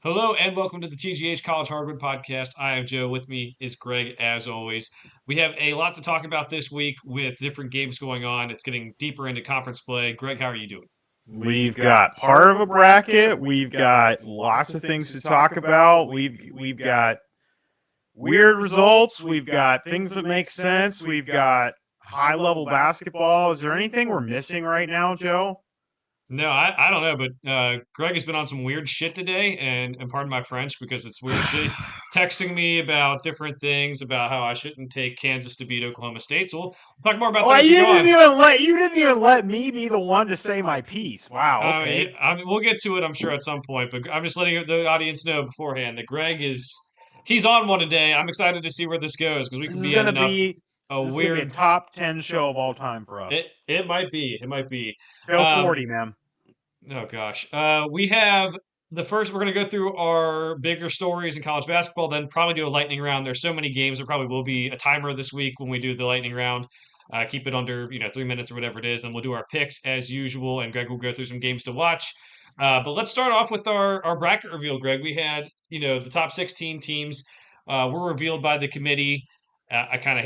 Hello and welcome to the TGH College Hardwood Podcast. I am Joe. With me is Greg, as always. We have a lot to talk about this week with different games going on. It's getting deeper into conference play. Greg, how are you doing? We've got part of a bracket. We've got lots of things to talk about. We've got weird results. We've got things that make sense. We've got high level basketball. Is there anything we're missing right now, Joe? No, I don't know, but Greg has been on some weird shit today, and pardon my French because it's weird shit. He's texting me about different things about how I shouldn't take Kansas to beat Oklahoma State. So we'll talk more about that Oh, as we go on. you didn't even let me be the one to say my piece. Wow. Yeah, Okay. I mean, we'll get to it, I'm sure, at some point. But I'm just letting the audience know beforehand that he's on one today. I'm excited to see where this goes because we This could is be gonna ending up be a this is gonna be a weird. top 10 show of all time for us. It might be. It might be. Show Um, 40, man. oh gosh. We have the first. We're going to go through our bigger stories in college basketball. Then probably do a lightning round. There's so many games. There probably will be a timer this week when we do the lightning round. Keep it under 3 minutes or whatever it is, and we'll do our picks as usual. And Greg will go through some games to watch. But let's start off with our bracket reveal. Greg, we had the top 16 teams were revealed by the committee. I kind of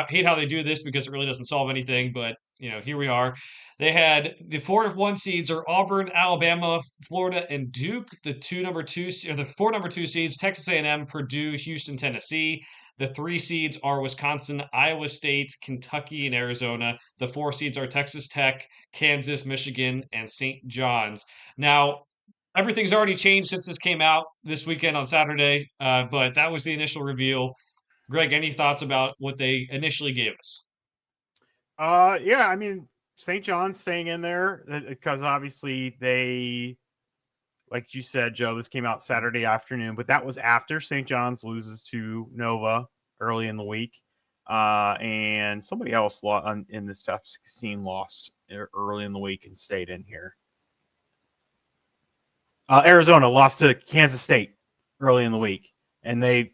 hate how they do this because it really doesn't solve anything. But here we are. They had the 4 1 seeds are Auburn, Alabama, Florida, and Duke. The four number two seeds Texas A&M, Purdue, Houston, Tennessee. The 3 seeds are Wisconsin, Iowa State, Kentucky, and Arizona. The 4 seeds are Texas Tech, Kansas, Michigan, and St. John's. Now, everything's already changed since this came out this weekend on Saturday, but that was the initial reveal. Greg, any thoughts about what they initially gave us? Yeah, I mean, St. John's staying in there because obviously they, like you said, Joe, this came out Saturday afternoon, but that was after St. John's loses to Nova early in the week. And somebody else in this top 16 lost early in the week and stayed in here. Arizona lost to Kansas State early in the week. And they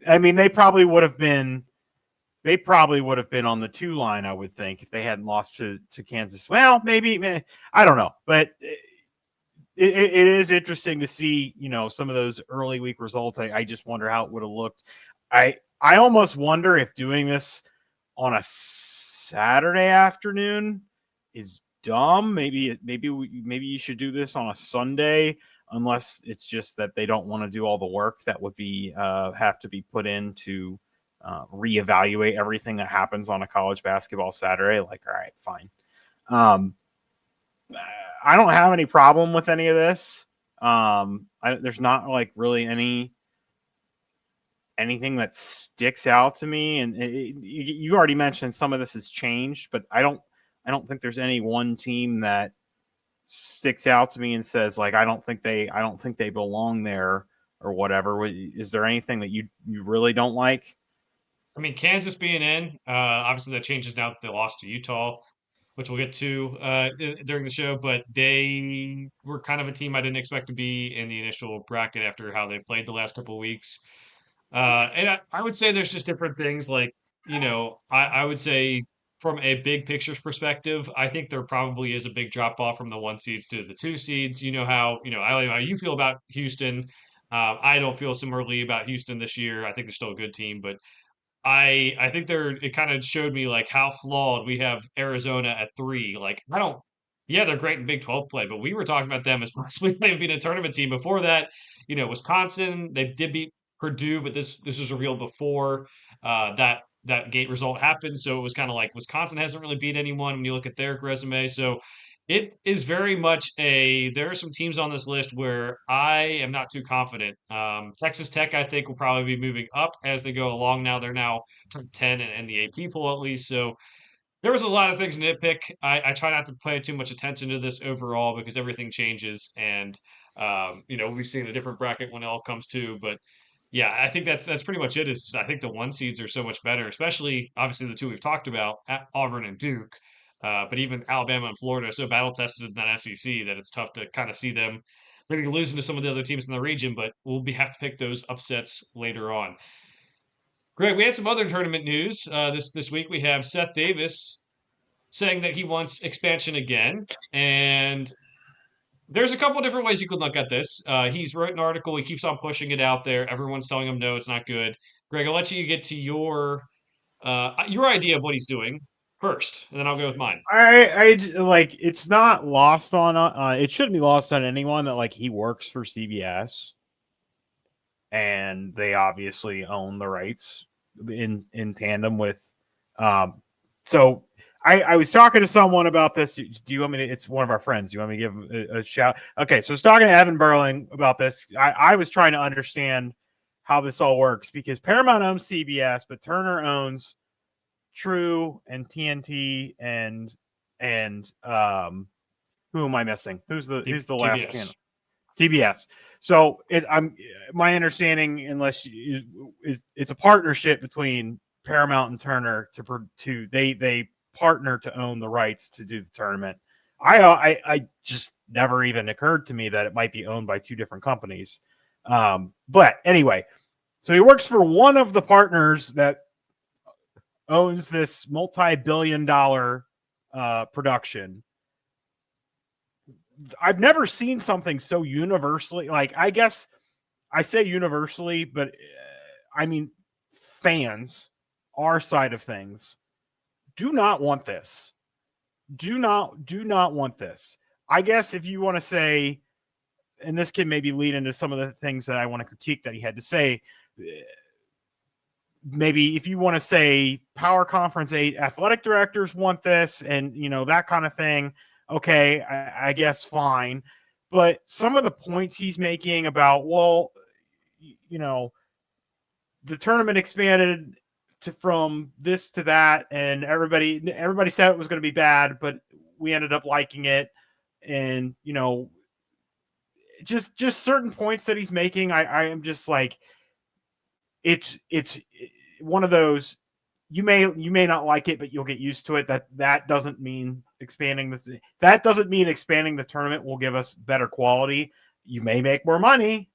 probably would have been on the 2 line, I would think, if they hadn't lost to Kansas. Well, maybe, I don't know. But it is interesting to see, some of those early week results. I just wonder how it would have looked. I almost wonder if doing this on a Saturday afternoon is dumb. Maybe you should do this on a Sunday, unless it's just that they don't want to do all the work that would be have to be put into reevaluate everything that happens on a college basketball Saturday. Like, all right, fine. I don't have any problem with any of this. There's not like really anything that sticks out to me. And you already mentioned some of this has changed, but I don't think there's any one team that sticks out to me and says like I don't think they belong there or whatever. Is there anything that you really don't like? I mean, Kansas being in, obviously that changes now that they lost to Utah, which we'll get to during the show. But they were kind of a team I didn't expect to be in the initial bracket after how they played the last couple of weeks. And I would say there's just different things. Like, I would say from a big pictures perspective, I think there probably is a big drop off from the 1 seeds to the 2 seeds. I don't know how you feel about Houston. I don't feel similarly about Houston this year. I think they're still a good team, but I think it kind of showed me like how flawed we have Arizona at 3. Like I don't yeah, they're great in Big 12 play, but we were talking about them as possibly maybe being a tournament team before that. Wisconsin, they did beat Purdue, but this was revealed before that gate result happened. So it was kind of like Wisconsin hasn't really beat anyone when you look at their resume. So it is very much there are some teams on this list where I am not too confident. Texas Tech, I think, will probably be moving up as they go along. Now they're now top 10 in the AP poll at least. So there was a lot of things to nitpick. I try not to pay too much attention to this overall because everything changes, and we've seen a different bracket when it all comes to. But yeah, I think that's pretty much it. Is I think the 1 seeds are so much better, especially obviously the two we've talked about, Auburn and Duke. But even Alabama and Florida are so battle tested in that SEC that it's tough to kind of see them maybe losing to some of the other teams in the region. But have to pick those upsets later on. Greg, we had some other tournament news this week. We have Seth Davis saying that he wants expansion again, and There's a couple different ways you could look at this. He's wrote an article. He keeps on pushing it out there. Everyone's telling him no, it's not good. Greg, I'll let you get to your idea of what he's doing first, and then I'll go with mine. Like it's not lost on it shouldn't be lost on anyone that like he works for CBS and they obviously own the rights in tandem with um so I was talking to someone about this. Do you want me to? It's one of our friends. Do you want me to give a shout? Okay, so I was talking to Evan Berling about this. I was trying to understand how this all works because Paramount owns CBS, but Turner owns True and TNT and who am I missing? Who's the last TBS. channel? TBS. So I'm my understanding, unless is it's a partnership between Paramount and Turner to they partner to own the rights to do the tournament. I just never even occurred to me that it might be owned by two different companies. But anyway, so he works for one of the partners that owns this multi-billion-dollar production. I've never seen something so universally, like, I guess I say universally, but I mean fans, our side of things, do not want this. Do not want this. I guess if you want to say, and this can maybe lead into some of the things that I want to critique that he had to say, maybe if you want to say Power Conference 8 athletic directors want this and, you know, that kind of thing, okay, I guess fine. But some of the points he's making about, well, you know, the tournament expanded from this to that, and everybody said it was going to be bad, but we ended up liking it. And, you know, just certain points that he's making, I am just like, it's one of those, you may not like it, but you'll get used to it. That doesn't mean expanding the tournament will give us better quality. You may make more money,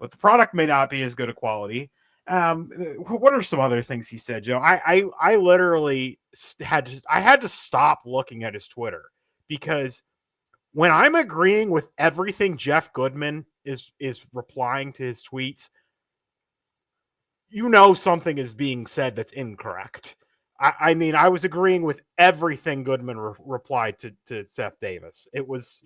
but the product may not be as good a quality. What are some other things he said, Joe? I literally had to stop looking at his Twitter, because when I'm agreeing with everything Jeff Goodman is replying to his tweets, you know something is being said that's incorrect. I mean, I was agreeing with everything Goodman replied to Seth Davis. It was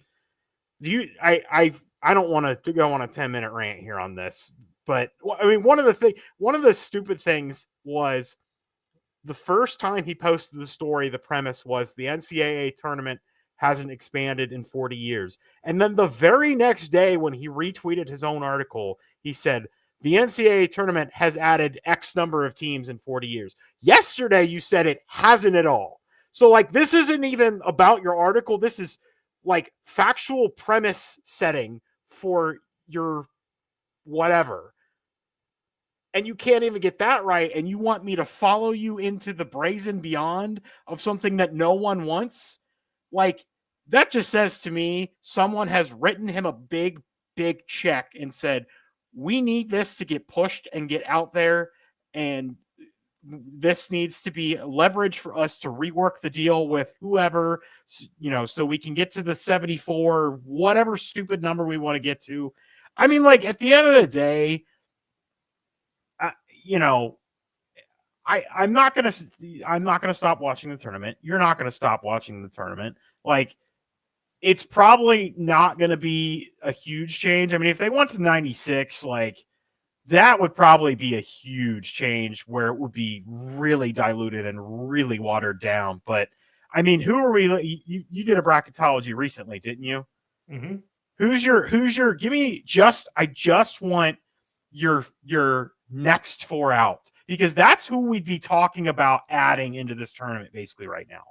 I don't want to go on a 10-minute rant here on this, but I mean, one of the stupid things was the first time he posted the story, the premise was the NCAA tournament hasn't expanded in 40 years. And then the very next day when he retweeted his own article, he said, the NCAA tournament has added X number of teams in 40 years. Yesterday, you said it hasn't at all. So, like, this isn't even about your article. This is like factual premise setting for your whatever. And you can't even get that right. And you want me to follow you into the brazen beyond of something that no one wants? Like, that just says to me, someone has written him a big, big check and said, we need this to get pushed and get out there. And this needs to be leverage for us to rework the deal with whoever, you know, so we can get to the 74, whatever stupid number we want to get to. I mean, like, at the end of the day, you know, I'm not gonna stop watching the tournament. You're not gonna stop watching the tournament. Like, it's probably not gonna be a huge change. I mean, if they went to 96, like, that would probably be a huge change where it would be really diluted and really watered down. But I mean, who are we? You did a bracketology recently, didn't you? Mm-hmm. Who's your? Give me I just want your next four out, because that's who we'd be talking about adding into this tournament basically right now.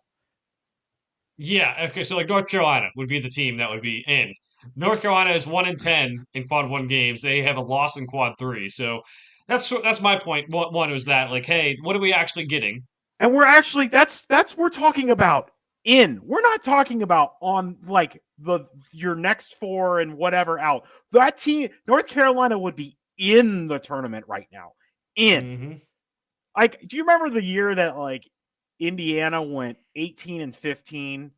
Yeah. Okay. So like North Carolina would be the team that would be in. North Carolina is 1-10 in quad one games. They have a loss in quad three. So that's my point. One was that, like, hey, what are we actually getting? And we're actually that's we're talking about in. We're not talking about on, like, your next four and whatever out. That team, North Carolina, would be in the tournament right now. In. Mm-hmm. Like, do you remember the year that, like, Indiana went 18-15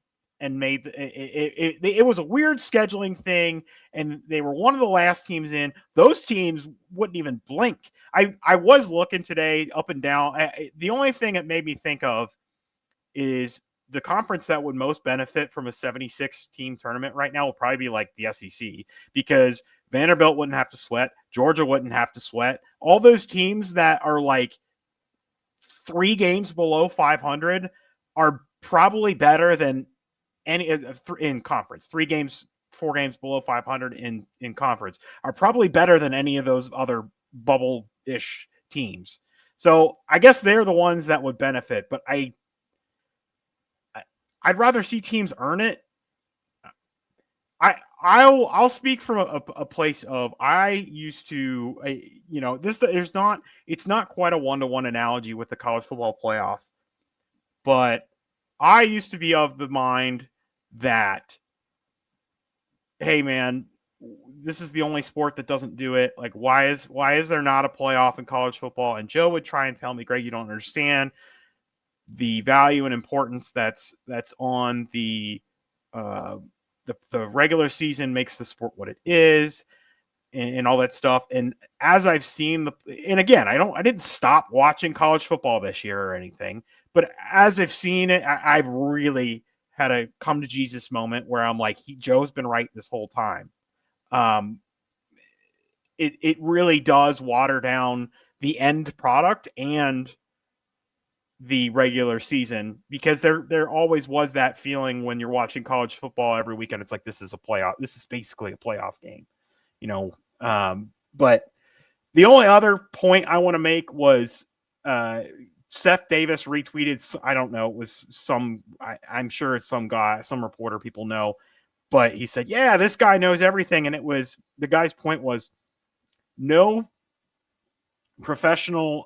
and made it was a weird scheduling thing, and they were one of the last teams in. Those teams wouldn't even blink. I was looking today up and down. The only thing that made me think of is the conference that would most benefit from a 76 team tournament right now will probably be like the SEC, because Vanderbilt wouldn't have to sweat, Georgia wouldn't have to sweat. All those teams that are like 3 games below 500 are probably better than any in conference. 3 games, 4 games below 500 in conference are probably better than any of those other bubble-ish teams. So I guess they're the ones that would benefit, but I'd rather see teams earn it. I'll speak from a place of, I used to, it's not quite a 1-to-1 analogy with the college football playoff, but I used to be of the mind that, hey man, this is the only sport that doesn't do it. Like, why is there not a playoff in college football? And Joe would try and tell me, Greg, you don't understand the value and importance that's on the regular season makes the sport what it is, and all that stuff. And as I've seen and again, I didn't stop watching college football this year or anything, but as I've seen it, I've really had a come to Jesus moment where I'm like, Joe's been right this whole time. It really does water down the end product and the regular season, because there always was that feeling when you're watching college football every weekend. It's like, this is basically a playoff game, but the only other point I want to make was Seth Davis retweeted, I don't know, it was I'm sure it's some guy, some reporter people know, but he said, yeah, this guy knows everything. And the guy's point was, no professional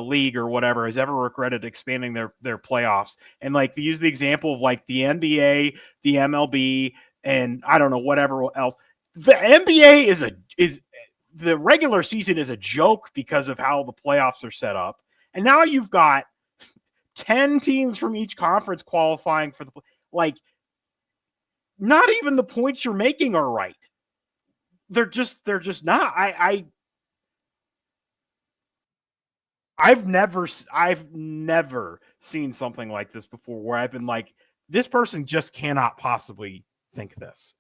league or whatever has ever regretted expanding their playoffs. And like, they use the example of like the NBA, the MLB, and I don't know, whatever else. The NBA is the regular season is a joke because of how the playoffs are set up. And now you've got 10 teams from each conference qualifying for like, not even the points you're making are right. They're just not. I've never seen something like this before, where I've been like, this person just cannot possibly think this.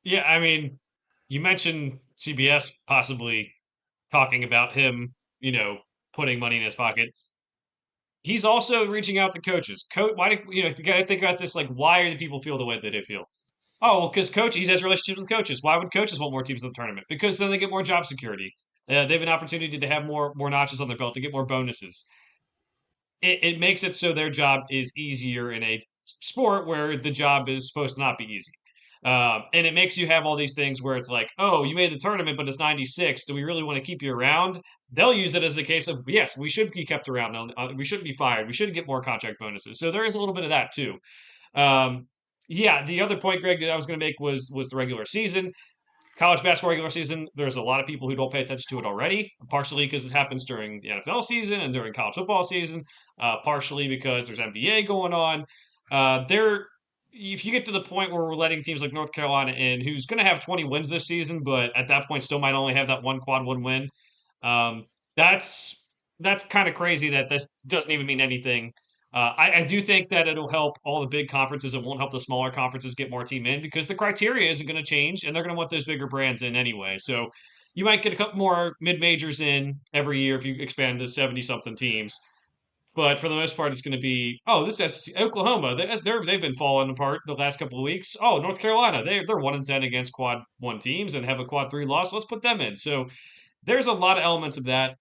Yeah, I mean, you mentioned CBS possibly talking about him, putting money in his pocket. He's also reaching out to coaches. Why do you got to think about this? Like, why do people feel the way that they feel? Oh, well, because he has relationships with coaches. Why would coaches want more teams in the tournament? Because then they get more job security. They have an opportunity to have more notches on their belt, to get more bonuses. It makes it so their job is easier in a sport where the job is supposed to not be easy. And it makes you have all these things where it's like, oh, you made the tournament, but it's 96. Do we really want to keep you around? They'll use it as the case of, yes, we should be kept around. We shouldn't be fired. We should get more contract bonuses. So there is a little bit of that too. Yeah, the other point, Greg, that I was going to make was the regular season. College basketball regular season, there's a lot of people who don't pay attention to it already, partially because it happens during the NFL season and during college football season, partially because there's NBA going on. If you get to the point where we're letting teams like North Carolina in, who's going to have 20 wins this season, but at that point still might only have that one quad one win, um, that's kind of crazy that this doesn't even mean anything. I do think that it'll help all the big conferences. It won't help the smaller conferences get more team in, because the criteria isn't going to change, and they're going to want those bigger brands in anyway. So you might get a couple more mid majors in every year if you expand to 70 something teams. But for the most part, it's going to be, oh, this is Oklahoma. They've been falling apart the last couple of weeks. Oh, North Carolina, they're 1-10 against quad one teams and have a quad three loss. Let's put them in. So there's a lot of elements of that.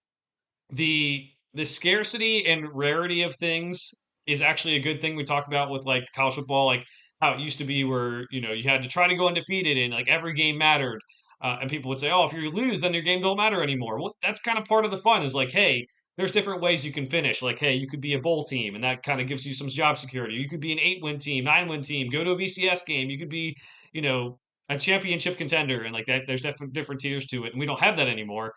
The scarcity and rarity of things is actually a good thing. We talk about with like college football, like how it used to be where, you had to try to go undefeated and like every game mattered. And people would say, oh, if you lose, then your game don't matter anymore. Well, that's kind of part of the fun, is like, hey, there's different ways you can finish. Like, hey, you could be a bowl team, and that kind of gives you some job security. You could be an 8-win team, 9-win team, go to a BCS game. You could be, a championship contender, and like that. There's different tiers to it, and we don't have that anymore.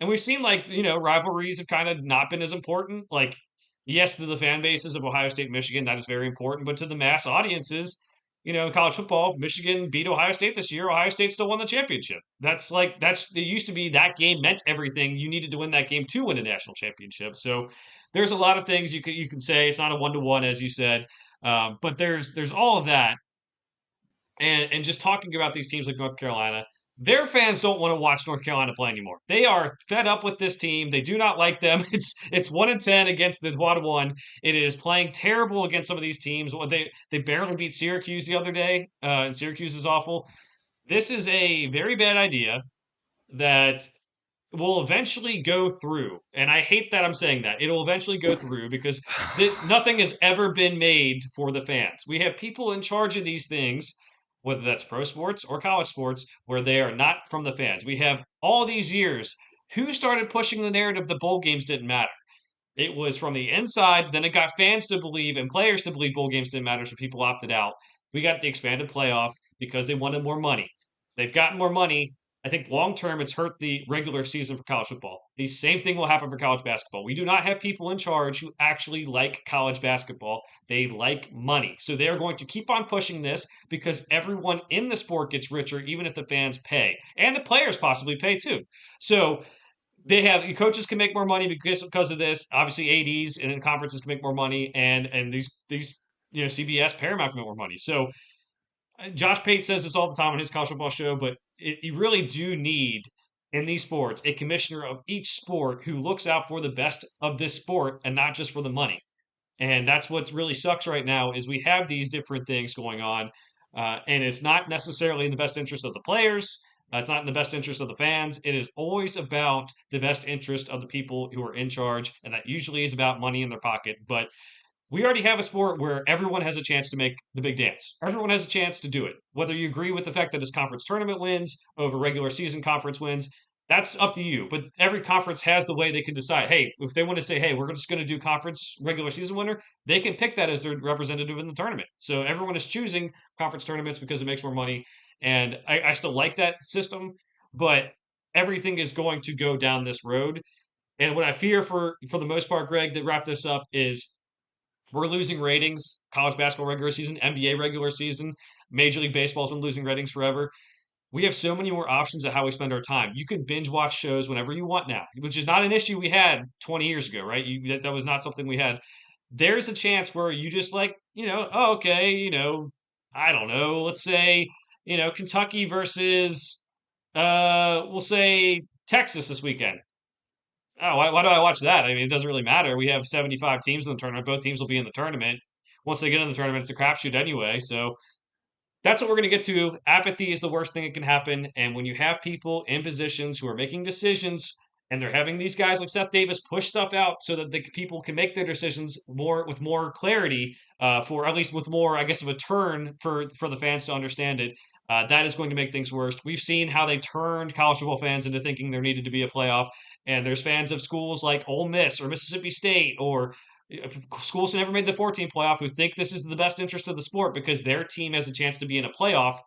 And we've seen, like, rivalries have kind of not been as important. Like, yes, to the fan bases of Ohio State, Michigan, that is very important. But to the mass audiences, in college football, Michigan beat Ohio State this year. Ohio State still won the championship. It used to be that game meant everything. You needed to win that game to win a national championship. So there's a lot of things you can say. It's not a 1-to-1, as you said, but there's all of that. And just talking about these teams like North Carolina, their fans don't want to watch North Carolina play anymore. They are fed up with this team. They do not like them. It's 1-10 against the Quad One. It is playing terrible against some of these teams. They barely beat Syracuse the other day, and Syracuse is awful. This is a very bad idea that will eventually go through. And I hate that I'm saying that. It'll eventually go through because nothing has ever been made for the fans. We have people in charge of these things, whether that's pro sports or college sports, where they are not from the fans. We have all these years. Who started pushing the narrative that bowl games didn't matter? It was from the inside. Then it got fans to believe and players to believe bowl games didn't matter, so people opted out. We got the expanded playoff because they wanted more money. They've gotten more money. I think long term, it's hurt the regular season for college football. The same thing will happen for college basketball. We do not have people in charge who actually like college basketball. They like money. So they are going to keep on pushing this because everyone in the sport gets richer, even if the fans pay. And the players possibly pay too. So they have coaches can make more money because of this. Obviously, ads and then conferences can make more money, and these CBS Paramount can make more money. So Josh Pate says this all the time on his college football show, but you really do need in these sports a commissioner of each sport who looks out for the best of this sport and not just for the money. And that's what really sucks right now is we have these different things going on, and it's not necessarily in the best interest of the players. It's not in the best interest of the fans. It is always about the best interest of the people who are in charge, and that usually is about money in their pocket. But we already have a sport where everyone has a chance to make the big dance. Everyone has a chance to do it. Whether you agree with the fact that it's conference tournament wins over regular season conference wins, that's up to you. But every conference has the way they can decide. Hey, if they want to say, hey, we're just going to do conference regular season winner, they can pick that as their representative in the tournament. So everyone is choosing conference tournaments because it makes more money. And I still like that system, but everything is going to go down this road. And what I fear for the most part, Greg, to wrap this up is we're losing ratings. College basketball regular season, NBA regular season, Major League Baseball's been losing ratings forever. We have so many more options of how we spend our time. You can binge watch shows whenever you want now, which is not an issue we had 20 years ago, right? That was not something we had. There's a chance where you just like, oh, okay, I don't know, let's say, Kentucky versus, we'll say Texas this weekend. Oh, why do I watch that? I mean, it doesn't really matter. We have 75 teams in the tournament. Both teams will be in the tournament. Once they get in the tournament, it's a crapshoot anyway. So that's what we're going to get to. Apathy is the worst thing that can happen. And when you have people in positions who are making decisions and they're having these guys like Seth Davis push stuff out so that the people can make their decisions more clarity, for at least with more, I guess, of a turn for the fans to understand it. That is going to make things worse. We've seen how they turned college football fans into thinking there needed to be a playoff, and there's fans of schools like Ole Miss or Mississippi State or schools who never made the 14 playoff who think this is the best interest of the sport because their team has a chance to be in a playoff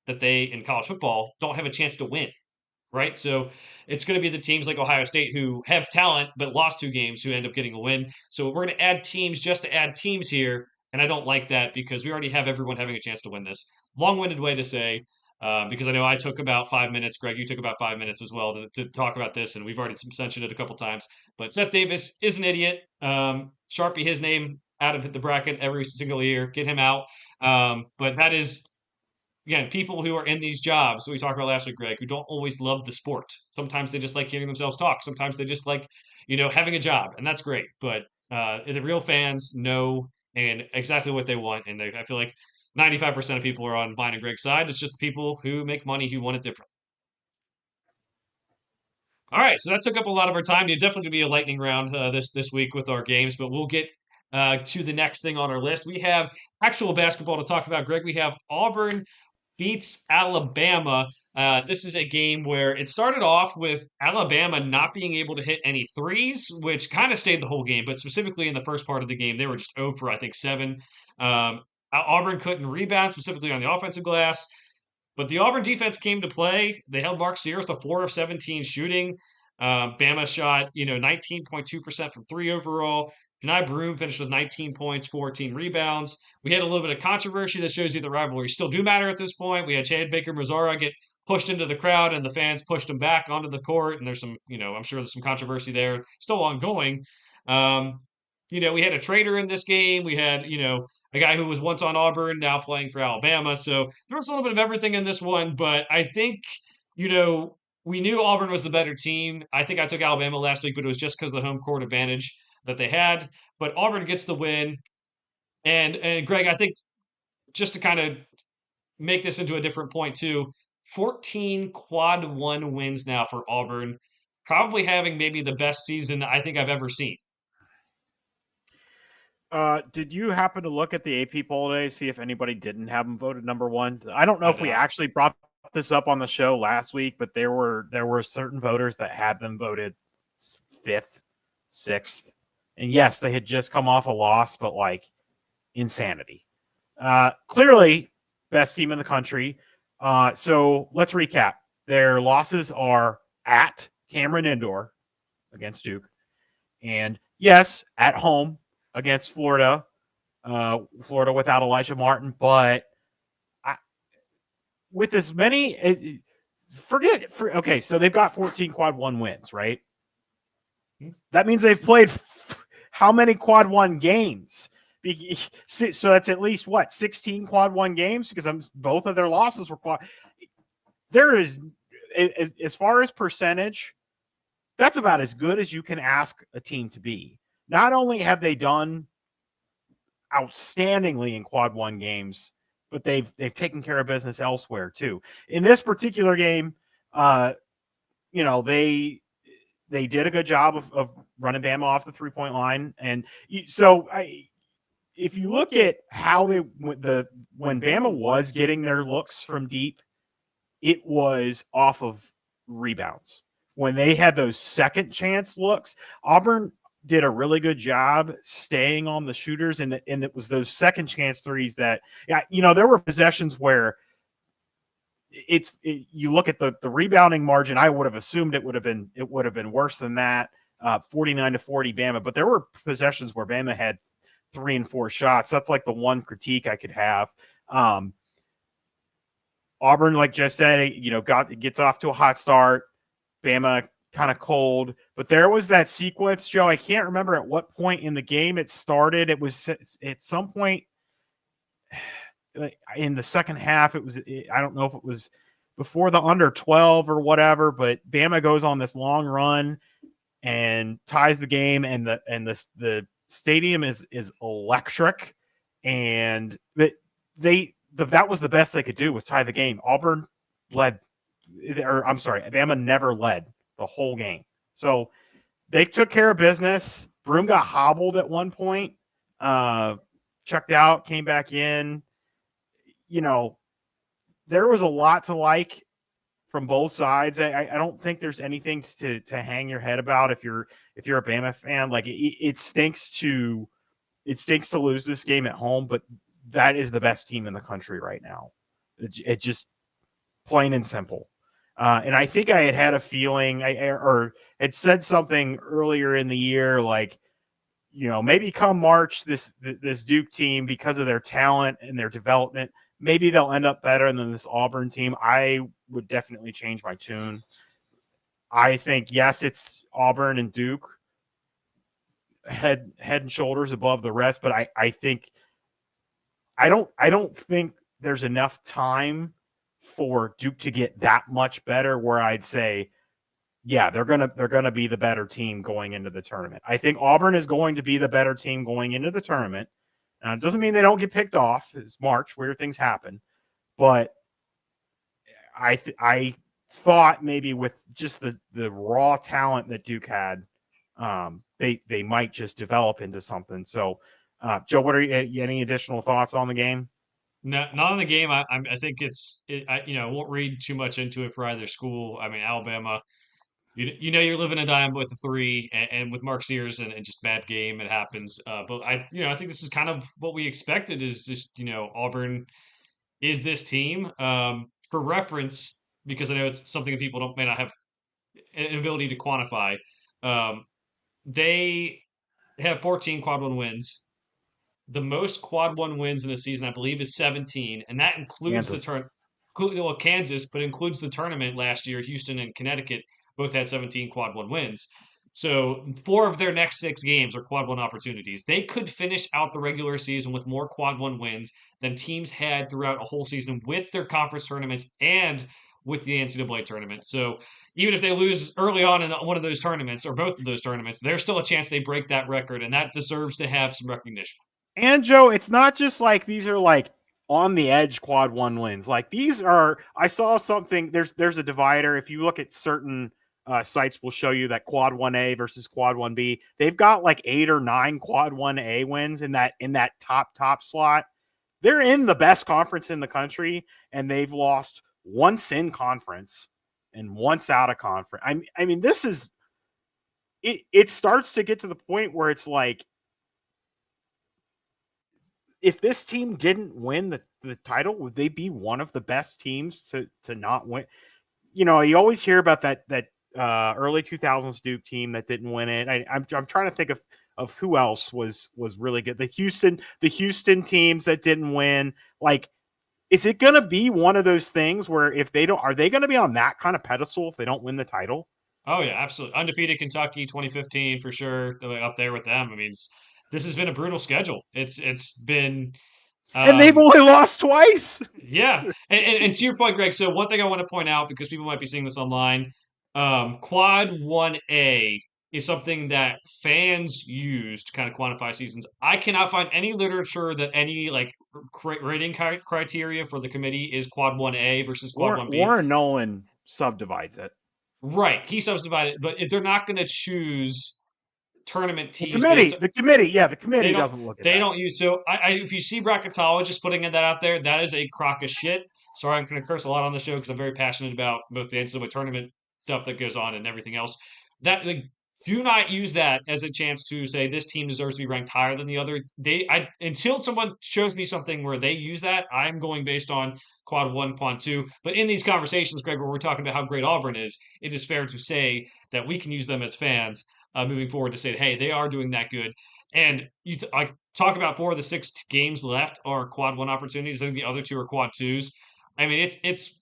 that they in college football don't have a chance to win, right? So it's going to be the teams like Ohio State who have talent but lost 2 games who end up getting a win. So we're going to add teams just to add teams here, and I don't like that because we already have everyone having a chance to win this. Long-winded way to say, because I know I took about 5 minutes. Greg, you took about 5 minutes as well to talk about this, and we've already mentioned it a couple times. But Seth Davis is an idiot. Sharpie his name out of the bracket every single year. Get him out. But that is, again, people who are in these jobs, we talked about last week, Greg, who don't always love the sport. Sometimes they just like hearing themselves talk. Sometimes they just like, having a job, and that's great. But the real fans know and exactly what they want, and I feel like 95% of people are on mine and Greg's side. It's just the people who make money who want it different. All right, so that took up a lot of our time. It's definitely going to be a lightning round this week with our games, but we'll get to the next thing on our list. We have actual basketball to talk about, Greg. We have Auburn beats Alabama. This is a game where it started off with Alabama not being able to hit any threes, which kind of stayed the whole game, but specifically in the first part of the game, they were just 0 for, I think, 7. Auburn couldn't rebound, specifically on the offensive glass. But the Auburn defense came to play. They held Mark Sears to 4 of 17 shooting. Bama shot, 19.2% from 3 overall, Janai Broom finished with 19 points, 14 rebounds. We had a little bit of controversy that shows you the rivalries still do matter at this point. We had Chad Baker Mazzara get pushed into the crowd and the fans pushed him back onto the court. And there's some, I'm sure there's some controversy there still ongoing. Um, we had a traitor in this game. We had, a guy who was once on Auburn, now playing for Alabama. So there was a little bit of everything in this one. But I think, you know, we knew Auburn was the better team. I think I took Alabama last week, but it was just because of the home court advantage that they had. But Auburn gets the win. And Greg, I think just to kind of make this into a different point too, 14 quad one wins now for Auburn, probably having maybe the best season I think I've ever seen. Did you happen to look at the AP poll today, see if anybody didn't have them voted number one? I don't know if we actually brought this up on the show last week, but there were certain voters that had them voted fifth, sixth, and yes, they had just come off a loss, but like insanity. Clearly, best team in the country. So let's recap. Their losses are at Cameron Indoor against Duke, and yes, at home against Florida. Florida without Elijah Martin, but with as many, okay, so they've got 14 quad one wins, right? That means they've played how many quad one games? So that's at least what, 16 quad one games, because both of their losses were quad. There is, as far as percentage, that's about as good as you can ask a team to be. Not only have they done outstandingly in quad one games, but they've taken care of business elsewhere too. In this particular game, they did a good job of running Bama off the 3-point line, and so if you look at how when Bama was getting their looks from deep, it was off of rebounds. When they had those second chance looks, Auburn did a really good job staying on the shooters, and it was those second chance threes that, there were possessions where you look at the rebounding margin. I would have assumed it would have been worse than that, 49-40 Bama, but there were possessions where Bama had 3 and 4 shots. That's like the one critique I could have. Auburn, like just said, gets off to a hot start. Bama kind of cold, but there was that sequence, Joe. I can't remember at what point in the game it started. It was at some point in the second half. I don't know if it was before the under 12 or whatever, but Bama goes on this long run and ties the game, and the stadium is electric, and that was the best they could do, was tie the game. Auburn Bama never led the whole game. So they took care of business. Broom got hobbled at one point, checked out, came back in. There was a lot to like from both sides. I don't think there's anything to hang your head about if you're a Bama fan. Like it stinks to lose this game at home, but that is the best team in the country right now. It just plain and simple. And I think I had a feeling, or had said something earlier in the year, like, maybe come March, this Duke team, because of their talent and their development, maybe they'll end up better than this Auburn team. I would definitely change my tune. I think, yes, it's Auburn and Duke head and shoulders above the rest, but I don't think there's enough time for Duke to get that much better where I'd say, yeah, they're gonna be the better team going into the tournament. I think Auburn is going to be the better team going into the tournament. It doesn't mean they don't get picked off. It's March, weird things happen, but I thought maybe with just the raw talent that Duke had, they might just develop into something. So, Joe, what are any additional thoughts on the game? No, not on the game. I think I won't read too much into it for either school. I mean, Alabama, you're living and dying with the 3, and with Mark Sears and just bad game, it happens. But I think this is kind of what we expected, is just, Auburn is this team. For reference, because I know it's something that people may not have an ability to quantify. They have 14 quad one wins. The most quad one wins in a season, I believe, is 17, and that includes the Kansas. turn. Well, Kansas, but includes the tournament last year. Houston and Connecticut both had 17 quad one wins. So 4 of their next 6 games are quad one opportunities. They could finish out the regular season with more quad one wins than teams had throughout a whole season with their conference tournaments and with the NCAA tournament. So even if they lose early on in one of those tournaments or both of those tournaments, there's still a chance they break that record, and that deserves to have some recognition. And Joe, it's not just like these are like on the edge quad one wins. Like these are, I saw something. There's a divider. If you look at certain sites, will show you that quad 1A versus quad 1B. They've got like 8 or 9 quad 1A wins in that top slot. They're in the best conference in the country, and they've lost once in conference and once out of conference. I mean, this is it. It starts to get to the point where it's like, if this team didn't win the title, would they be one of the best teams to not win? You know, you always hear about that early 2000s Duke team that didn't win it. I'm trying to think of who else was really good. The Houston teams that didn't win. Like, is it going to be one of those things where if they don't, are they going to be on that kind of pedestal if they don't win the title? Oh yeah, absolutely. Undefeated Kentucky 2015 for sure. They're up there with them. I mean, this has been a brutal schedule. It's been And they've um only lost twice. yeah. And to your point, Greg, so one thing I want to point out because people might be seeing this online, quad 1A is something that fans use to kind of quantify seasons. I cannot find any literature that any like rating criteria for the committee is quad 1A versus quad 1B. Warren Nolan subdivides it. Right. He subdivided, but if they're not going to choose tournament The teams committee, based. the committee, yeah, the They committee don't. doesn't look at They that. don't use. So if you see bracketologists putting that out there, that is a crock of shit. Sorry, I'm going to curse a lot on the show because I'm very passionate about both the NCAA tournament stuff that goes on and everything else. That like, do not use that as a chance to say this team deserves to be ranked higher than the other. Until someone shows me something where they use that, I'm going based on quad one, quad two. But in these conversations, Greg, where we're talking about how great Auburn is, it is fair to say that we can use them as fans moving forward to say, hey, they are doing that good. And I talk about 4 of the 6 games left are quad one opportunities. I think the other 2 are quad twos. I mean, it's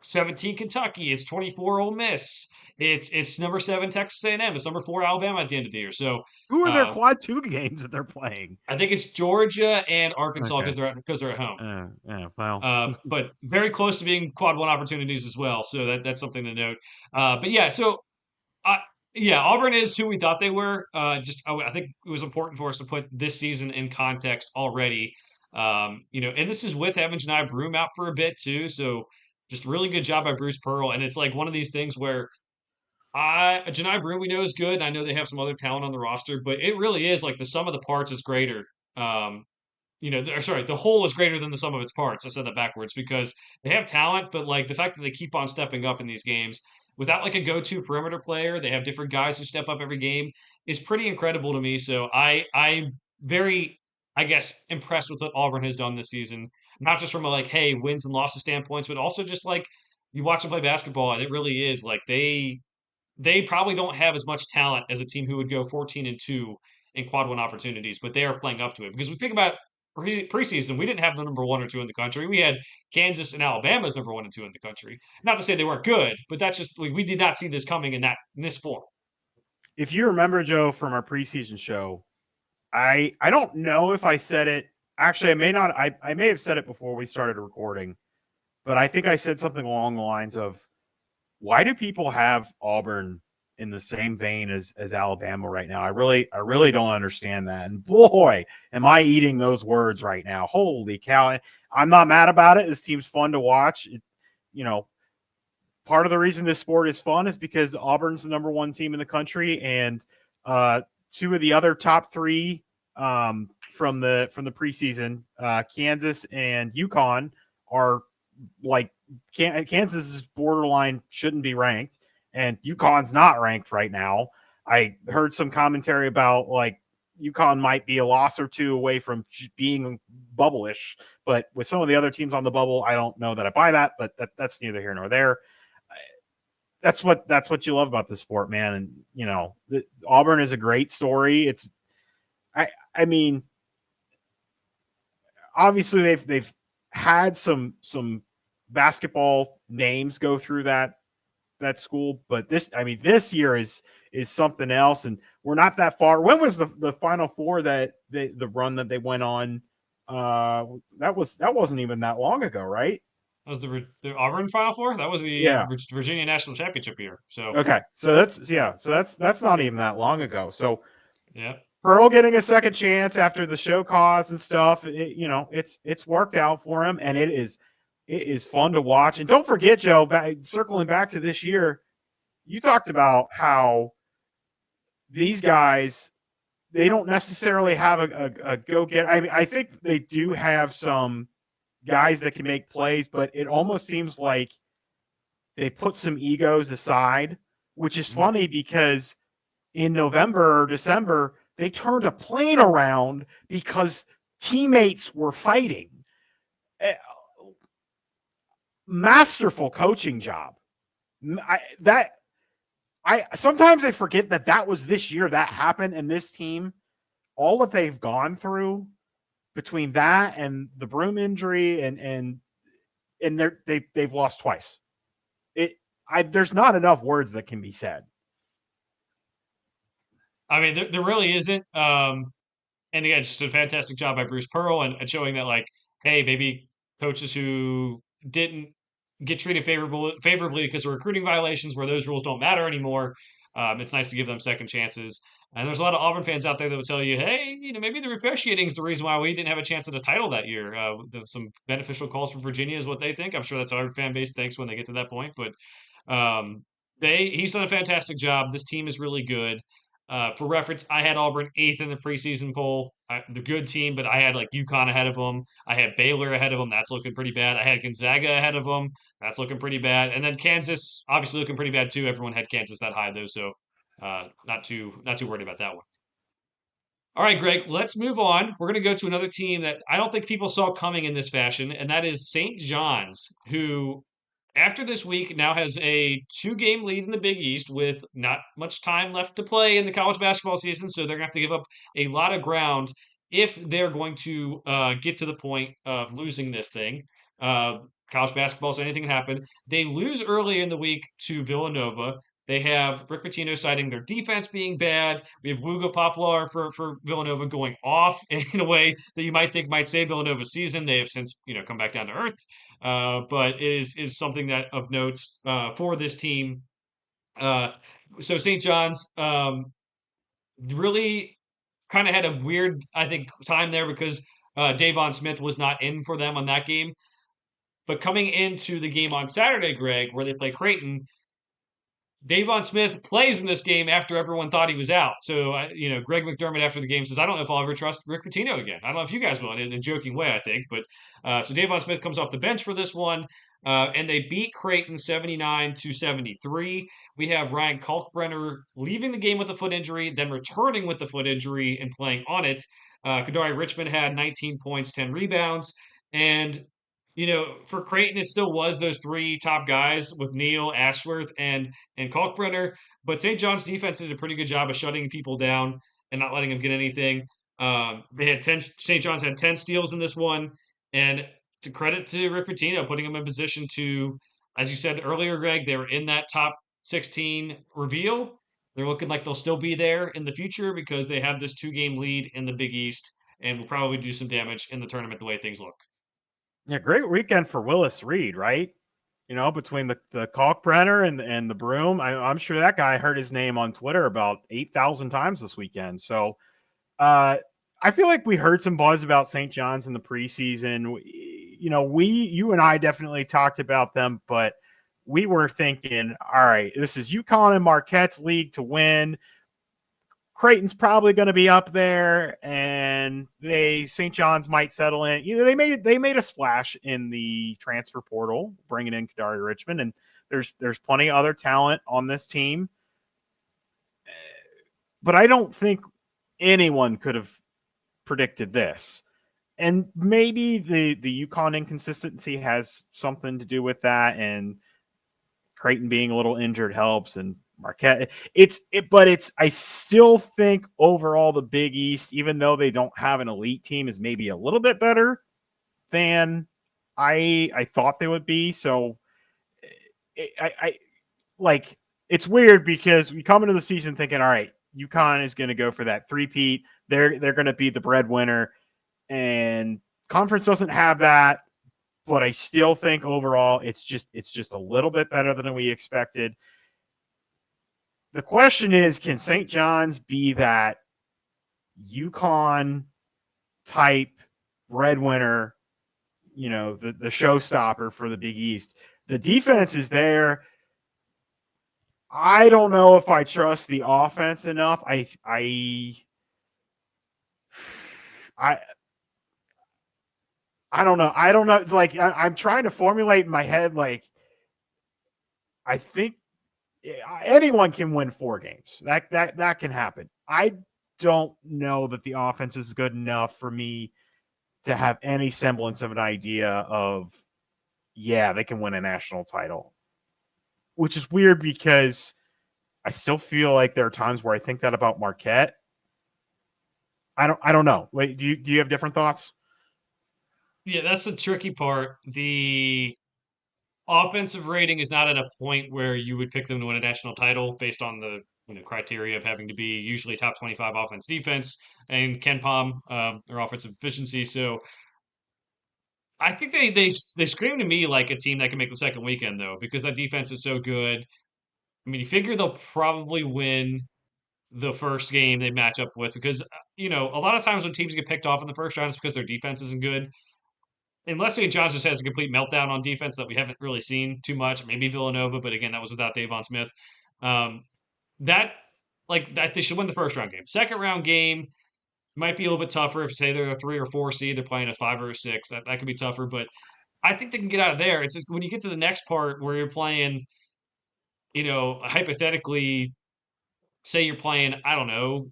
17 Kentucky, it's 24 Ole Miss, it's number 7 Texas A&M, it's number 4 Alabama at the end of the year. So Who are their uh, quad 2 games that they're playing? I think it's Georgia and Arkansas Okay. because they're at home. Yeah, well. But very close to being quad one opportunities as well. So that's something to note. But yeah, so uh, yeah, Auburn is who we thought they were. I think it was important for us to put this season in context already. And this is with having Janai Broom out for a bit too. So just really good job by Bruce Pearl. And it's like one of these things where Janai Broom we know is good. I know they have some other talent on the roster, but it really is like the sum of the parts is greater. Um, the whole is greater than the sum of its parts. I said that backwards because they have talent, but like the fact that they keep on stepping up in these games without like a go-to perimeter player, they have different guys who step up every game is pretty incredible to me. So I'm very, I guess, impressed with what Auburn has done this season, not just from a like, hey, wins and losses standpoints, but also just like you watch them play basketball, and it really is like they probably don't have as much talent as a team who would go 14-2 in quad one opportunities, but they are playing up to it. Because we think about preseason, we didn't have the number 1 or 2 in the country. We had Kansas and Alabama's number 1 and 2 in the country. Not to say they weren't good, but that's just like, we did not see this coming in this form. If you remember, Joe, from our preseason show, I don't know if I said it. Actually, I may not. I may have said it before we started recording, but I think I said something along the lines of, why do people have Auburn in the same vein as Alabama right now? I really don't understand that. And boy, am I eating those words right now. Holy cow. I'm not mad about it. This team's fun to watch. Part of the reason this sport is fun is because Auburn's the number 1 team in the country, and 2 of the other top 3 from the preseason, Kansas and UConn, are like Kansas is borderline shouldn't be ranked, and UConn's not ranked right now. I heard some commentary about like UConn might be a loss or 2 away from being bubble-ish, but with some of the other teams on the bubble, I don't know that I buy that, but that's neither here nor there. That's what you love about the sport, man. And Auburn is a great story. I mean, obviously they've had some basketball names go through that school, but this year is something else, and we're not that far. When was the Final Four that the run that they went on? That wasn't even that long ago, right? That was the Auburn Final Four. That was the Yeah. Virginia National Championship year. So Okay, so that's not even that long ago. So yeah. Pearl getting a second chance after the show cause and stuff, it's worked out for him, and it is fun to watch. And don't forget, Joe, circling back to this year, you talked about how these guys, they don't necessarily have a go get. I mean, I think they do have some guys that can make plays, but it almost seems like they put some egos aside, which is funny because in November or December, they turned a plane around because teammates were fighting. Masterful coaching job. I sometimes I forget that was this year that happened, and this team, all that they've gone through between that and the Broom injury and they've lost twice. There's not enough words that can be said. I mean, there really isn't. And again, just a fantastic job by Bruce Pearl and showing that, like, hey, maybe coaches who didn't get treated favorably because of recruiting violations, where those rules don't matter anymore, it's nice to give them second chances. And there's a lot of Auburn fans out there that would tell you, hey, maybe the officiating is the reason why we didn't have a chance at a title that year. Some beneficial calls for Virginia is what they think. I'm sure that's how every fan base thinks when they get to that point. But he's done a fantastic job. This team is really good. For reference, I had Auburn 8th in the preseason poll. The good team, but I had like UConn ahead of them. I had Baylor ahead of them. That's looking pretty bad. I had Gonzaga ahead of them. That's looking pretty bad. And then Kansas, obviously looking pretty bad too. Everyone had Kansas that high though, so not too worried about that one. All right, Greg, let's move on. We're going to go to another team that I don't think people saw coming in this fashion, and that is St. John's, who after this week now has a 2-game lead in the Big East with not much time left to play in the college basketball season. So they're going to have to give up a lot of ground if they're going to get to the point of losing this thing. College basketball, so anything can happen. They lose early in the week to Villanova. They have Rick Pitino citing their defense being bad. We have Wugo Poplar for Villanova going off in a way that you might think might save Villanova's season. They have since come back down to earth, but is something that of note for this team. So St. John's really kind of had a weird, I think, time there because Davon Smith was not in for them on that game. But coming into the game on Saturday, Greg, where they play Creighton, Davon Smith plays in this game after everyone thought he was out. So, Greg McDermott after the game says, I don't know if I'll ever trust Rick Pitino again. I don't know if you guys will, in a joking way, I think. But so Davon Smith comes off the bench for this one, and they beat Creighton 79-73. We have Ryan Kalkbrenner leaving the game with a foot injury, then returning with the foot injury and playing on it. Kadari Richmond had 19 points, 10 rebounds. And for Creighton, it still was those 3 top guys with Neal, Ashworth, and Kalkbrenner. But St. John's defense did a pretty good job of shutting people down and not letting them get anything. They had 10. St. John's had 10 steals in this one, and to credit to Rick Pitino, putting them in position to, as you said earlier, Greg, they were in that top 16 reveal. They're looking like they'll still be there in the future because they have this 2-game lead in the Big East and will probably do some damage in the tournament the way things look. Yeah, great weekend for Willis Reed, right? Between the Kalkbrenner and the Broom, I'm sure that guy heard his name on Twitter about 8,000 times this weekend. So I feel like we heard some buzz about St. John's in the preseason. You and I definitely talked about them, but we were thinking, all right, this is UConn and Marquette's league to win. Creighton's probably going to be up there, and St. John's might settle in. They made a splash in the transfer portal, bringing in Kadari Richmond, and there's plenty of other talent on this team. But I don't think anyone could have predicted this. And maybe the UConn inconsistency has something to do with that, and Creighton being a little injured helps, and Marquette. I still think overall the Big East, even though they don't have an elite team, is maybe a little bit better than I thought they would be. So I like it's weird because we come into the season thinking, all right, UConn is going to go for that three-peat. They're going to be the breadwinner, and conference doesn't have that. But I still think overall it's just a little bit better than we expected. The question is, can St. John's be that UConn type breadwinner, the showstopper for the Big East? The defense is there. I don't know if I trust the offense enough. I don't know. I don't know. Like I'm trying to formulate in my head. Like I think anyone can win 4 games. That can happen. I don't know that the offense is good enough for me to have any semblance of an idea of, yeah, they can win a national title, which is weird because I still feel like there are times where I think that about Marquette. I don't know. Wait, do you have different thoughts? Yeah, that's the tricky part. The offensive rating is not at a point where you would pick them to win a national title based on the criteria of having to be usually top 25 offense defense and Ken Palm their offensive efficiency. So I think they scream to me like a team that can make the second weekend though because that defense is so good. I mean, you figure they'll probably win the first game they match up with because a lot of times when teams get picked off in the first round it's because their defense isn't good. Unless St. John's just has a complete meltdown on defense that we haven't really seen too much. Maybe Villanova, but again, that was without Davon Smith. Um, that that they should win the first round game. Second round game might be a little bit tougher. If say they're a 3 or 4 seed, they're playing a 5 or 6. That could be tougher, but I think they can get out of there. It's just when you get to the next part where you're playing, hypothetically, say you're playing, I don't know,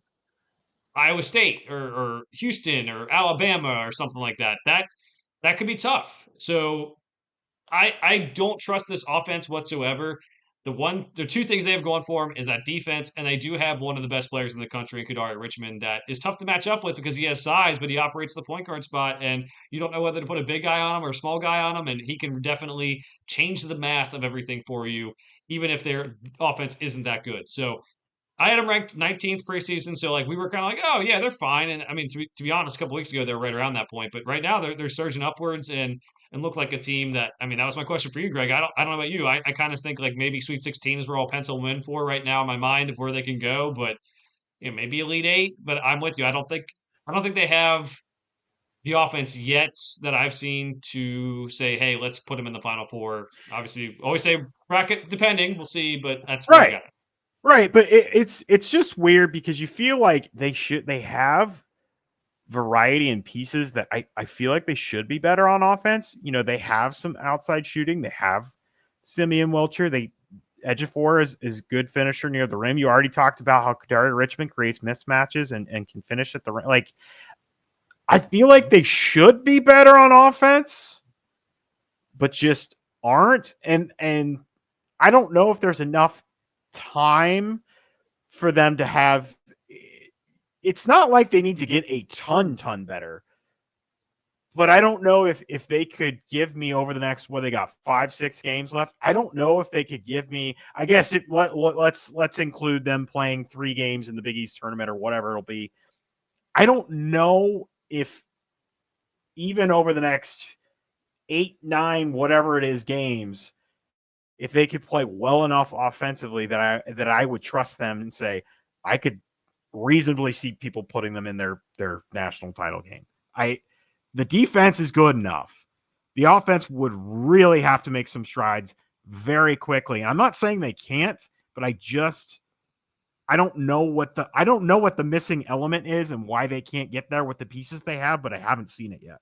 Iowa State or Houston or Alabama or something like that. That could be tough. So I don't trust this offense whatsoever. The 2 things they have going for them is that defense, and they do have one of the best players in the country, Kadari Richmond, that is tough to match up with because he has size, but he operates the point guard spot, and you don't know whether to put a big guy on him or a small guy on him, and he can definitely change the math of everything for you, even if their offense isn't that good. So I had them ranked 19th preseason, so like we were kind of like, oh yeah, they're fine. And I mean, to be honest, a couple weeks ago they were right around that point, but right now they're surging upwards and look like a team that I mean that was my question for you, Greg. I don't know about you. I kind of think like maybe Sweet 16 is where all pencil win for right now in my mind of where they can go, but maybe Elite Eight. But I'm with you. I don't think they have the offense yet that I've seen to say, hey, let's put them in the Final Four. Obviously, always say bracket depending. We'll see, but that's where I Right. got it. Right, but it's just weird because you feel like they have variety and pieces that I feel like they should be better on offense. They have some outside shooting. They have Simeon Wilcher. Ejiofor is good finisher near the rim. You already talked about how Kadari Richmond creates mismatches and can finish at the rim. Like I feel like they should be better on offense, but just aren't. And I don't know if there's enough time for them to have. It's not like they need to get a ton better, but I don't know if they could give me over the next they got 5-6 games left. I don't know if they could give me. I guess let's include them playing 3 games in the Big East tournament or whatever it'll be. I don't know if even over the next 8, 9, whatever it is games, if they could play well enough offensively that I would trust them and say I could reasonably see people putting them in their national title game. The defense is good enough. The offense would really have to make some strides very quickly. I'm not saying they can't, but I don't know what the missing element is and why they can't get there with the pieces they have, but I haven't seen it yet.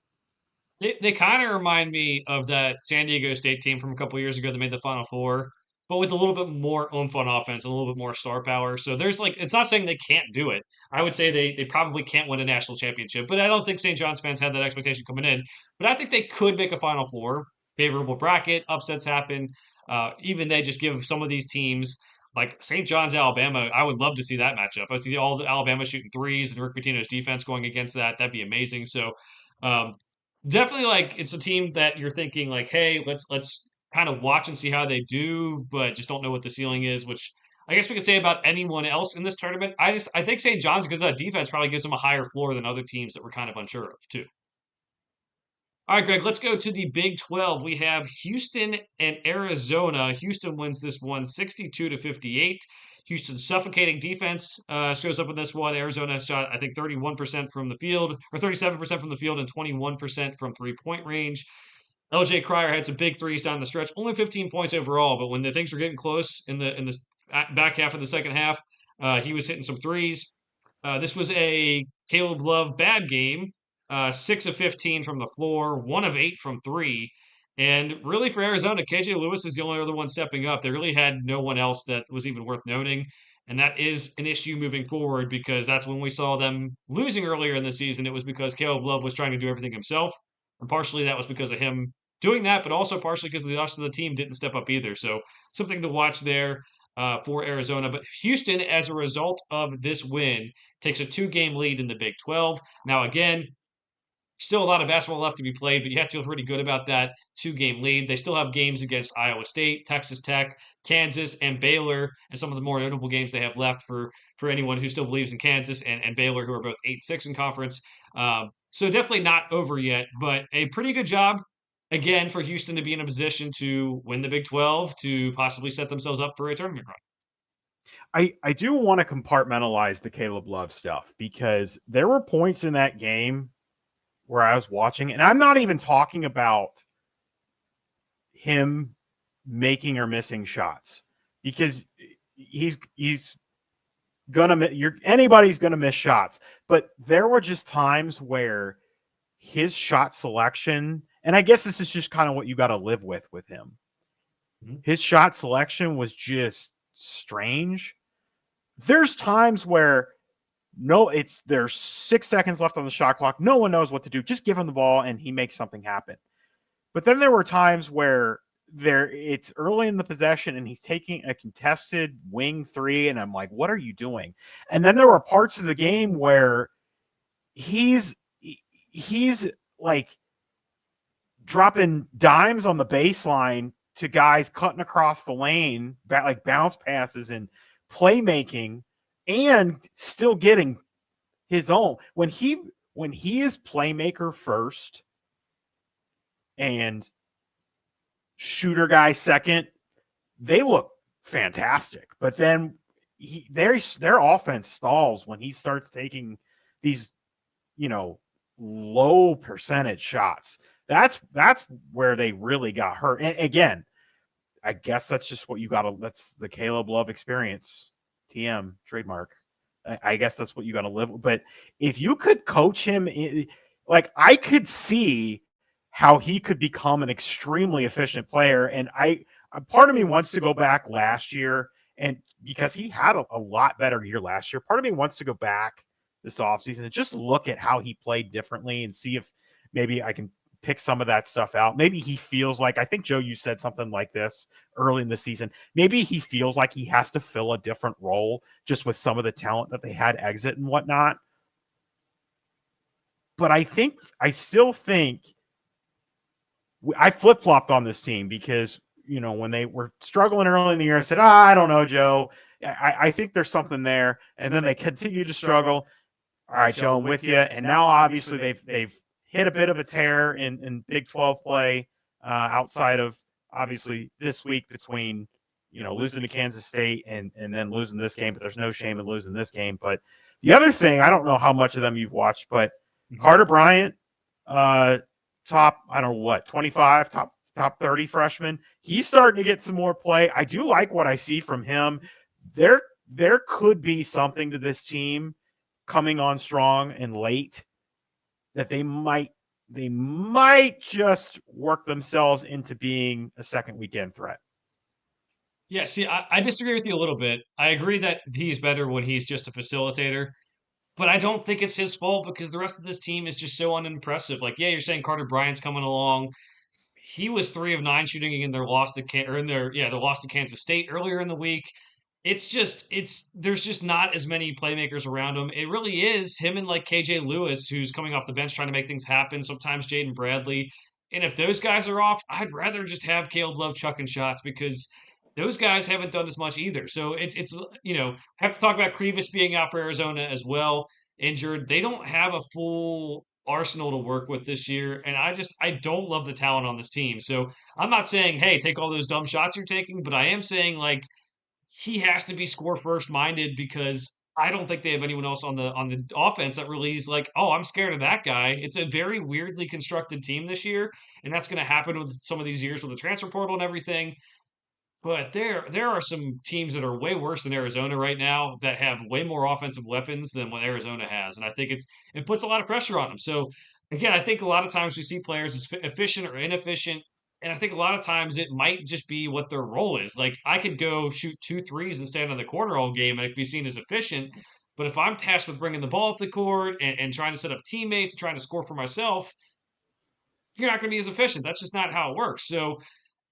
They kind of remind me of that San Diego State team from a couple years ago that made the Final Four, but with a little bit more oomph on offense and a little bit more star power. So there's it's not saying they can't do it. I would say they probably can't win a national championship, but I don't think St. John's fans had that expectation coming in. But I think they could make a Final Four, favorable bracket, upsets happen. Even they just give some of these teams Like St. John's, Alabama, I would love to see that matchup. I see all the Alabama shooting threes and Rick Pitino's defense going against that. That'd be amazing. So, um, definitely like it's a team that you're thinking like, hey, let's kind of watch and see how they do, but just don't know what the ceiling is, which I guess we could say about anyone else in this tournament. I think St. John's because that defense probably gives them a higher floor than other teams that we're kind of unsure of too. All right, Greg, let's go to the Big 12. We have Houston and Arizona. Houston wins this one 62 to 58. Houston's suffocating defense shows up in this one. Arizona shot, I think, 31% from the field, or 37% from the field, and 21% from 3-point range. LJ Cryer had some big threes down the stretch, only 15 points overall, but when the things were getting close in the back half of the second half, he was hitting some threes. This was a Caleb Love bad game. 6 of 15 from the floor, 1 of 8 from three. And really for Arizona, KJ Lewis is the only other one stepping up. They really had no one else that was even worth noting. And that is an issue moving forward because that's when we saw them losing earlier in the season. It was because Caleb Love was trying to do everything himself. And partially that was because of him doing that, but also partially because the rest of the team didn't step up either. So something to watch there for Arizona. But Houston, as a result of this win, takes a 2-game lead in the Big 12. Now, again, still a lot of basketball left to be played, but you have to feel pretty good about that 2-game lead. They still have games against Iowa State, Texas Tech, Kansas, and Baylor, and some of the more notable games they have left for anyone who still believes in Kansas and Baylor, who are both 8-6 in conference. So definitely not over yet, but a pretty good job again for Houston to be in a position to win the Big 12 to possibly set themselves up for a tournament run. I do want to compartmentalize the Caleb Love stuff because there were points in that game where I was watching, and I'm not even talking about him making or missing shots because he's gonna anybody's gonna miss shots, but there were just times where his shot selection, and I guess this is just kind of what you got to live with him. Mm-hmm. His shot selection was just strange. There's times where there's 6 seconds left on the shot clock. No one knows what to do. Just give him the ball and he makes something happen. But then there were times where it's early in the possession and he's taking a contested wing three. And I'm like, what are you doing? And then there were parts of the game where he's like dropping dimes on the baseline to guys cutting across the lane, like bounce passes and playmaking, and still getting his own. When he is playmaker first and shooter guy second, they look fantastic. But then their offense stalls when he starts taking these, low percentage shots. That's where they really got hurt. And again, I guess that's just what you got to. That's the Caleb Love experience. TM trademark. I guess that's what you got to live with. But if you could coach him, like I could see how he could become an extremely efficient player. And part of me wants to go back last year, and because he had a lot better year last year, part of me wants to go back this offseason and just look at how he played differently and see if maybe I can pick some of that stuff out. Maybe he feels like, I think Joe, you said something like this early in the season. Maybe he feels like he has to fill a different role just with some of the talent that they had exit and whatnot. But I still think I flip-flopped on this team because, when they were struggling early in the year, I said, I don't know, Joe. I think there's something there. And then they continue to struggle. All right, Joe, I'm with you. And now obviously they've hit a bit of a tear in Big 12 play outside of obviously this week between, losing to Kansas State and then losing this game, but there's no shame in losing this game. But the other thing, I don't know how much of them you've watched, but Carter Bryant, top, I don't know what, 25, top 30 freshman. He's starting to get some more play. I do like what I see from him. There could be something to this team coming on strong and late that they might just work themselves into being a second weekend threat. Yeah, see, I disagree with you a little bit. I agree that he's better when he's just a facilitator, but I don't think it's his fault because the rest of this team is just so unimpressive. Like, yeah, you're saying Carter Bryant's coming along. He was 3 of 9 shooting in their loss to their loss to Kansas State earlier in the week. there's just not as many playmakers around him. It really is him and like KJ Lewis, who's coming off the bench trying to make things happen. Sometimes Jaden Bradley. And if those guys are off, I'd rather just have Caleb Love chucking shots because those guys haven't done as much either. So it's have to talk about Krivas being out for Arizona as well, injured. They don't have a full arsenal to work with this year, and I don't love the talent on this team. So I'm not saying, hey, take all those dumb shots you're taking, but I am saying like he has to be score first minded because I don't think they have anyone else on the offense that really is like, oh, I'm scared of that guy. It's a very weirdly constructed team this year, and that's going to happen with some of these years with the transfer portal and everything. But there are some teams that are way worse than Arizona right now that have way more offensive weapons than what Arizona has, and I think it puts a lot of pressure on them. So again, I think a lot of times we see players as efficient or inefficient, and I think a lot of times it might just be what their role is. Like I could go shoot two threes and stand in the corner all game and it could be seen as efficient. But if I'm tasked with bringing the ball up the court and trying to set up teammates, trying to score for myself, you're not going to be as efficient. That's just not how it works. So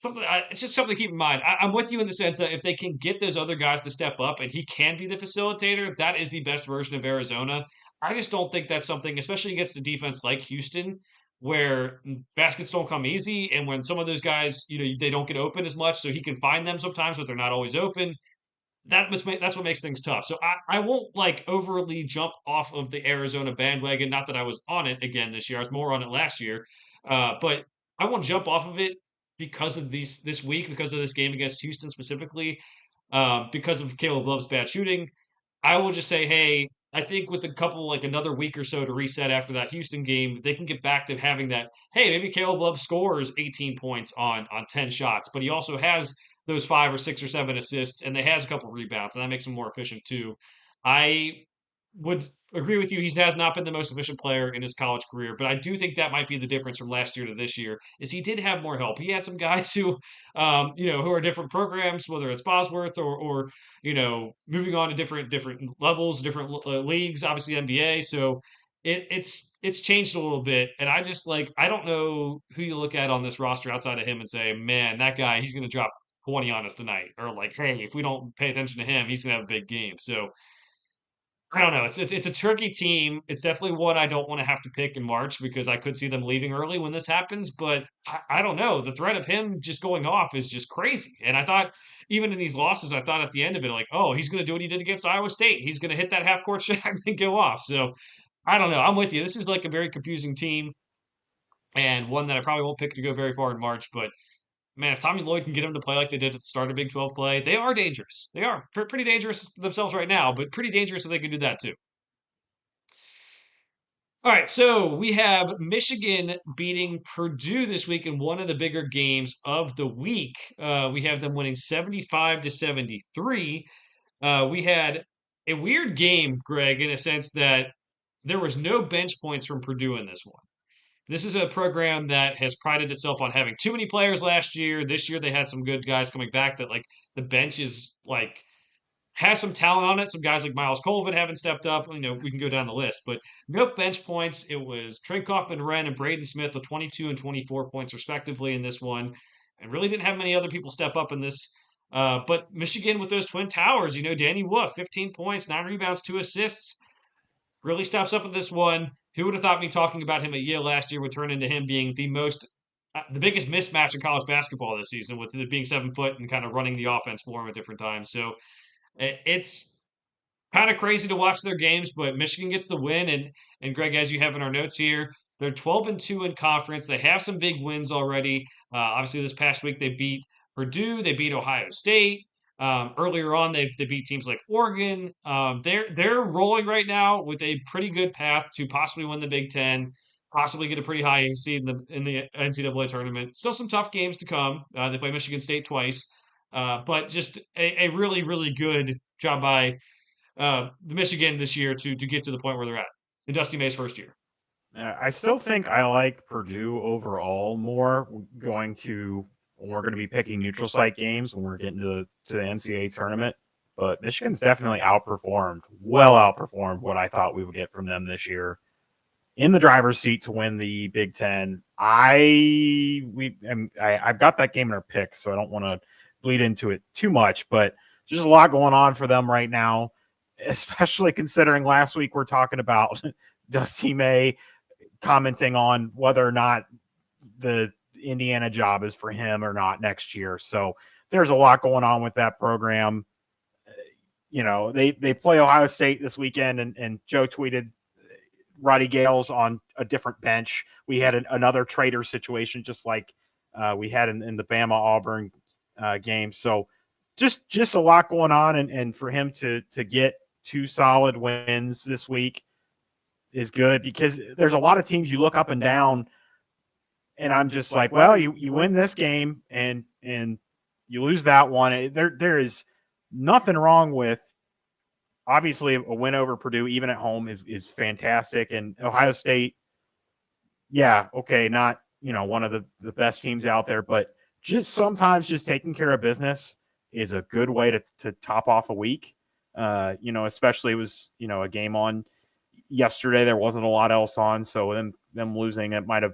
it's just something to keep in mind. I'm with you in the sense that if they can get those other guys to step up and he can be the facilitator, that is the best version of Arizona. I just don't think that's something, especially against a defense like Houston, where baskets don't come easy, and when some of those guys, they don't get open as much, so he can find them sometimes, but they're not always open. That's what makes things tough. So I won't like overly jump off of the Arizona bandwagon. Not that I was on it again this year. I was more on it last year, but I won't jump off of it because of this week, because of this game against Houston specifically, because of Caleb Love's bad shooting. I will just say, hey, I think with a couple like another week or so to reset after that Houston game, they can get back to having that. Hey, maybe Caleb Love scores 18 points on 10 shots, but he also has those 5 or 6 or 7 assists, and they has a couple rebounds, and that makes him more efficient too. I would agree with you. He has not been the most efficient player in his college career, but I do think that might be the difference from last year to this year. Is he did have more help. He had some guys who are different programs, whether it's Bosworth or moving on to different levels, different leagues. Obviously NBA. So it's changed a little bit, and I just like I don't know who you look at on this roster outside of him and say, man, that guy he's going to drop 20 on us tonight, or like, hey, if we don't pay attention to him, he's going to have a big game. So I don't know. It's a tricky team. It's definitely one I don't want to have to pick in March because I could see them leaving early when this happens. But I don't know. The threat of him just going off is just crazy. And I thought even in these losses, I thought at the end of it, like, oh, he's going to do what he did against Iowa State. He's going to hit that half court shot and go off. So I don't know. I'm with you. This is like a very confusing team and one that I probably won't pick to go very far in March. But man, if Tommy Lloyd can get him to play like they did at the start of Big 12 play, they are dangerous. They are pretty dangerous themselves right now, but pretty dangerous if they can do that too. All right, so we have Michigan beating Purdue this week in one of the bigger games of the week. We have them winning 75-73. We had a weird game, Greg, in a sense that there was no bench points from Purdue in this one. This is a program that has prided itself on having too many players last year. This year they had some good guys coming back that like the bench is like has some talent on it. Some guys like Miles Colvin haven't stepped up. We can go down the list, but no bench points. It was Trey Kaufman-Renn and Braden Smith with 22 and 24 points respectively in this one, and really didn't have many other people step up in this. But Michigan with those twin towers, Danny Wolf, 15 points, 9 rebounds, 2 assists, really steps up in this one. Who would have thought me talking about him at Yale last year would turn into him being the biggest mismatch in college basketball this season, with it being 7 foot and kind of running the offense for him at different times. So it's kind of crazy to watch their games, but Michigan gets the win. And Greg, as you have in our notes here, they're 12-2 in conference. They have some big wins already. Obviously, this past week they beat Purdue, they beat Ohio State. Earlier on, they beat teams like Oregon. They're rolling right now with a pretty good path to possibly win the Big Ten, possibly get a pretty high seed in the NCAA tournament. Still some tough games to come. They play Michigan State twice, but just a really really good job by Michigan this year to get to the point where they're at in Dusty May's first year. I still think I like Purdue overall more going to when we're going to be picking neutral site games when we're getting to the NCAA tournament. But Michigan's definitely well outperformed what I thought we would get from them this year. In the driver's seat to win the Big Ten. I've got that game in our picks, so I don't want to bleed into it too much. But just a lot going on for them right now, especially considering last week we're talking about Dusty May commenting on whether or not the Indiana job is for him or not next year. So there's a lot going on with that program. They play Ohio State this weekend, and Joe tweeted Roddy Gales on a different bench. We had another traitor situation, just like we had in the Bama Auburn game. So just a lot going on, and for him to get 2 solid wins this week is good, because there's a lot of teams you look up and down, and I'm just like, well, you win this game and you lose that one. There is nothing wrong with, obviously, a win over Purdue, even at home, is fantastic. And Ohio State, yeah, okay, not one of the best teams out there, but just sometimes just taking care of business is a good way to top off a week. Especially it was a game on yesterday. There wasn't a lot else on, so them losing, it might have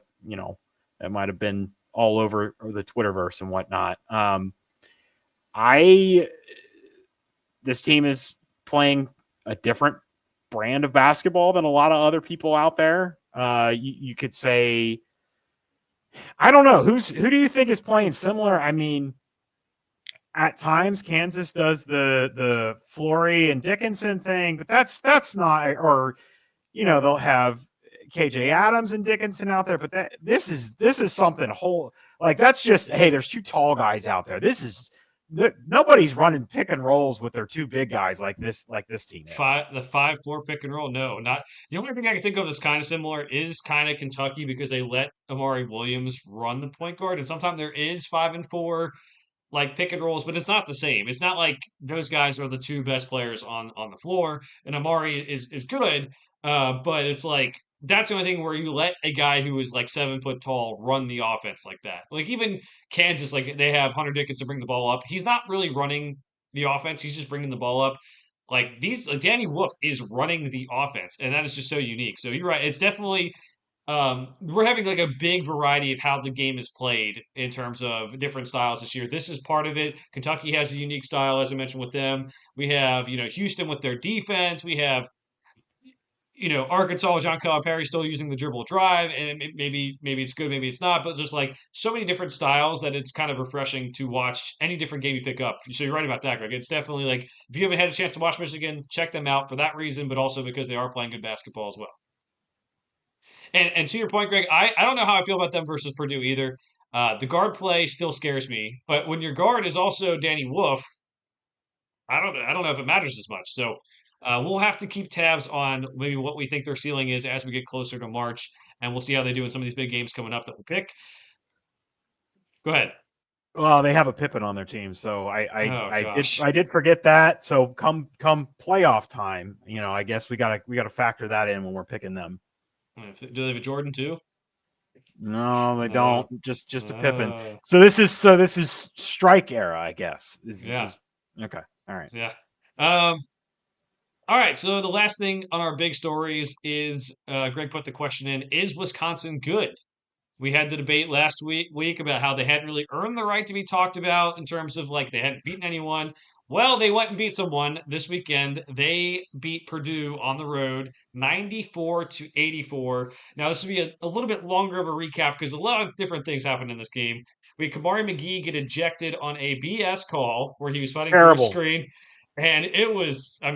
been all over the Twitterverse and whatnot. This team is playing a different brand of basketball than a lot of other people out there. You could say, I don't know, who do you think is playing similar? I mean, at times Kansas does the Flory and Dickinson thing, but that's not, or they'll have KJ Adams and Dickinson out there, but this is something whole, like, that's just, hey, there's 2 tall guys out there. Nobody's running pick and rolls with their 2 big guys like this team is. The 5-4 pick and roll. No, not the only thing I can think of that's kind of similar is kind of Kentucky, because they let Amari Williams run the point guard, and sometimes there is 5 and 4 like pick and rolls, but it's not the same. It's not like those guys are the 2 best players on the floor, and Amari is good, but it's like that's the only thing where you let a guy who is like 7 foot tall run the offense like that. Like even Kansas, like they have Hunter Dickinson bring the ball up. He's not really running the offense. He's just bringing the ball up. Like Danny Wolf is running the offense, and that is just so unique. So you're right. It's definitely we're having like a big variety of how the game is played in terms of different styles this year. This is part of it. Kentucky has a unique style, as I mentioned with them. We have, Houston with their defense. We have, Arkansas, John Calipari still using the dribble drive, and maybe it's good, maybe it's not, but just like so many different styles that it's kind of refreshing to watch any different game you pick up. So you're right about that, Greg. It's definitely like if you haven't had a chance to watch Michigan, check them out for that reason, but also because they are playing good basketball as well. And to your point, Greg, I don't know how I feel about them versus Purdue either. The guard play still scares me, but when your guard is also Danny Wolf, I don't know if it matters as much. So we'll have to keep tabs on maybe what we think their ceiling is as we get closer to March, and we'll see how they do in some of these big games coming up that we'll pick. Go ahead. Well, they have a Pippen on their team, so I did forget that. So come playoff time, I guess we gotta factor that in when we're picking them. Do they have a Jordan too? No, they don't. Just a Pippen. So this is strike era, I guess. Okay. All right. Yeah. All right. So the last thing on our big stories is Greg put the question in: is Wisconsin good? We had the debate last week about how they hadn't really earned the right to be talked about in terms of like they hadn't beaten anyone. Well, they went and beat someone this weekend. They beat Purdue on the road 94-84. Now, this will be a little bit longer of a recap because a lot of different things happened in this game. We had Kamari McGee get ejected on a BS call where he was fighting for a screen. And it was, Can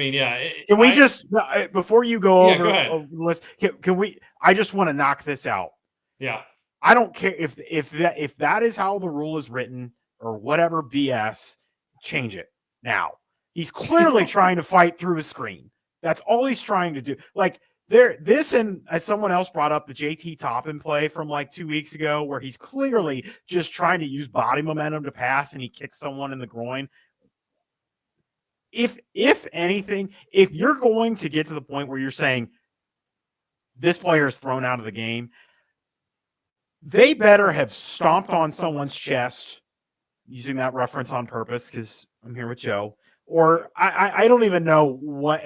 we just, before you go over, go ahead. Can we, I just want to knock this out. Yeah. I don't care if that is how the rule is written or whatever BS, change it now. He's clearly trying to fight through a screen. That's all he's trying to do. Like this, and as someone else brought up the JT Toppin play from like 2 weeks ago, where he's clearly just trying to use body momentum to pass and he kicks someone in the groin. If anything, if you're going to get to the point where you're saying this player is thrown out of the game, they better have stomped on someone's chest, using that reference on purpose because I'm here with Joe. Or I don't even know what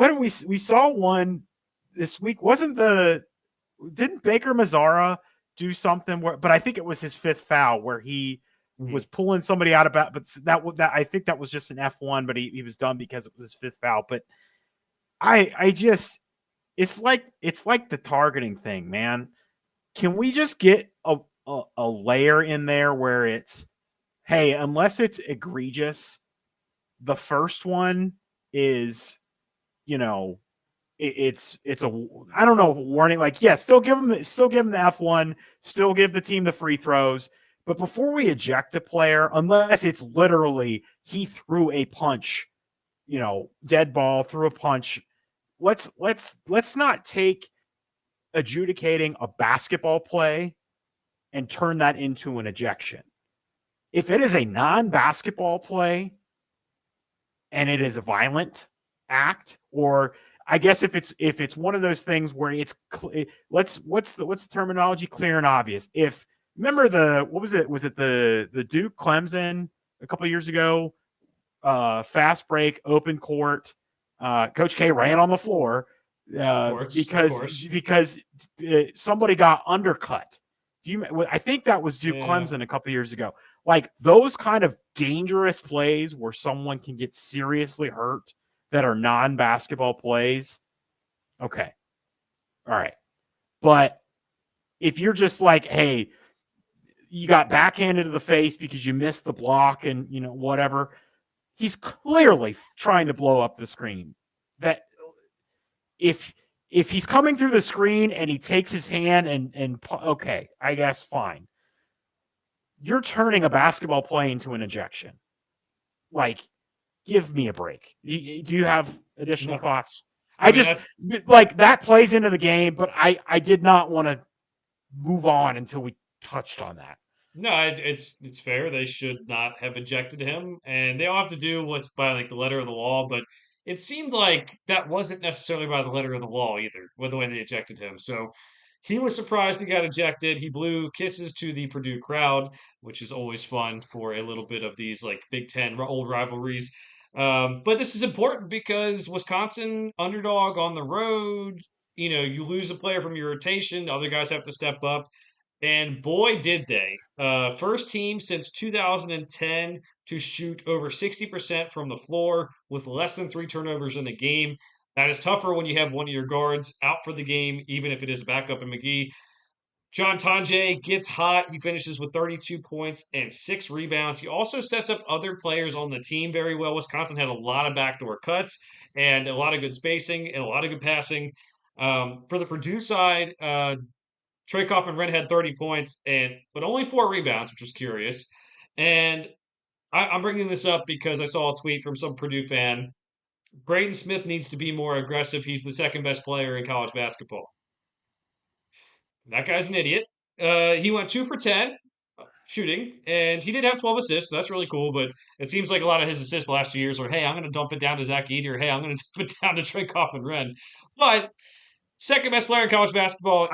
we saw one this week. Didn't Baker Mazzara do something but I think it was his 5th foul where he was pulling somebody out about, but that I think that was just an F1, but he was done because it was his fifth foul. But I just, it's like the targeting thing, man. Can we just get a layer in there where it's, hey, unless it's egregious, the first one is, it's a, I don't know, warning. Like, yeah, still give them the F1, still give the team the free throws. But before we eject a player, unless it's literally he threw a punch, dead ball, threw a punch, let's not take adjudicating a basketball play and turn that into an ejection. If it is a non-basketball play and it is a violent act, or I guess if it's one of those things where it's what's the terminology, clear and obvious. If remember what was it? Was it the Duke Clemson a couple of years ago? Fast break, open court. Coach K ran on the floor because somebody got undercut. I think that was Duke Clemson a couple of years ago. Like those kind of dangerous plays where someone can get seriously hurt that are non-basketball plays. Okay. All right. But if you're just like, hey, you got backhanded to the face because you missed the block and, whatever, he's clearly trying to blow up the screen. That if he's coming through the screen and he takes his hand and okay, I guess fine. You're turning a basketball play into an ejection. Like, give me a break. Do you have additional thoughts? I that plays into the game, but I did not want to move on until we touched on that. No, it's fair. They should not have ejected him, and they all have to do what's by like the letter of the law. But it seemed like that wasn't necessarily by the letter of the law either, with the way they ejected him. So he was surprised he got ejected. He blew kisses to the Purdue crowd, which is always fun for a little bit of these like Big Ten old rivalries. But this is important because Wisconsin underdog on the road. You lose a player from your rotation, other guys have to step up. And boy, did they. First team since 2010 to shoot over 60% from the floor with less than 3 turnovers in a game. That is tougher when you have one of your guards out for the game, even if it is a backup in McGee. John Tonje gets hot. He finishes with 32 points and 6 rebounds. He also sets up other players on the team very well. Wisconsin had a lot of backdoor cuts and a lot of good spacing and a lot of good passing. For the Purdue side, Trey Kaufman-Renn had 30 points but only 4 rebounds, which was curious. And I'm bringing this up because I saw a tweet from some Purdue fan. Braden Smith needs to be more aggressive. He's the second best player in college basketball. That guy's an idiot. He went 2 for 10 shooting, and he did have 12 assists. So that's really cool, but it seems like a lot of his assists the last 2 years are, hey, I'm going to dump it down to Zach Edey, or hey, I'm going to dump it down to Trey Kaufman-Renn. But second best player in collove basketball.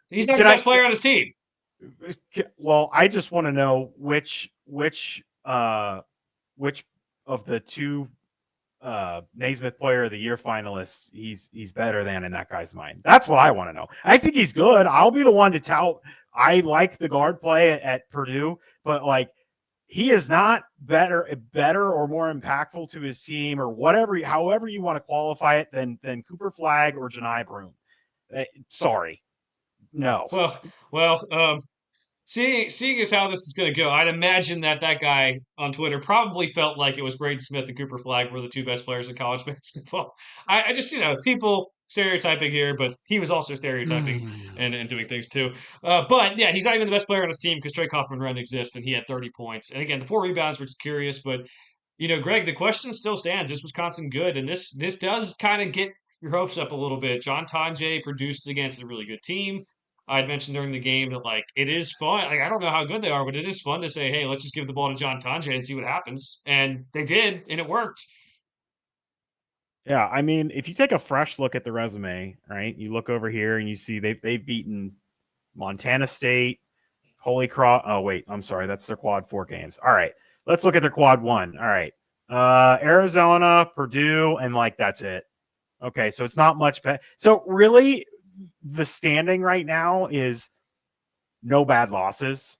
He's not the best player on his team. Well, I just want to know which of the 2 Naismith Player of the Year finalists he's better than in that guy's mind. That's what I want to know. I think he's good. I'll be the one to tell. I like the guard play at Purdue, but like he is not better or more impactful to his team or whatever, however you want to qualify it than Cooper Flagg or Johni Broome. Sorry. No. Well, seeing as how this is going to go, I'd imagine that guy on Twitter probably felt like it was Braden Smith and Cooper Flagg were the 2 best players in college basketball. I just, people stereotyping here, but he was also stereotyping and doing things too. But yeah, he's not even the best player on his team because Trey Kaufman-Renn exists and he had 30 points. And again, the 4 rebounds, which is curious, but Greg, the question still stands. Is Wisconsin good? And this does kind of get your hopes up a little bit. John Tonje produced against a really good team. I'd mentioned during the game that like it is fun. Like I don't know how good they are, but it is fun to say, hey, let's just give the ball to John Tonje and see what happens. And they did, and it worked. Yeah, I mean, if you take a fresh look at the resume, right? You look over here and you see they've beaten Montana State, Holy Cross. Oh wait, I'm sorry, that's their quad 4 games. All right, let's look at their quad 1. All right, Arizona, Purdue, and like that's it. Okay, so it's not much better. So really, the standing right now is no bad losses.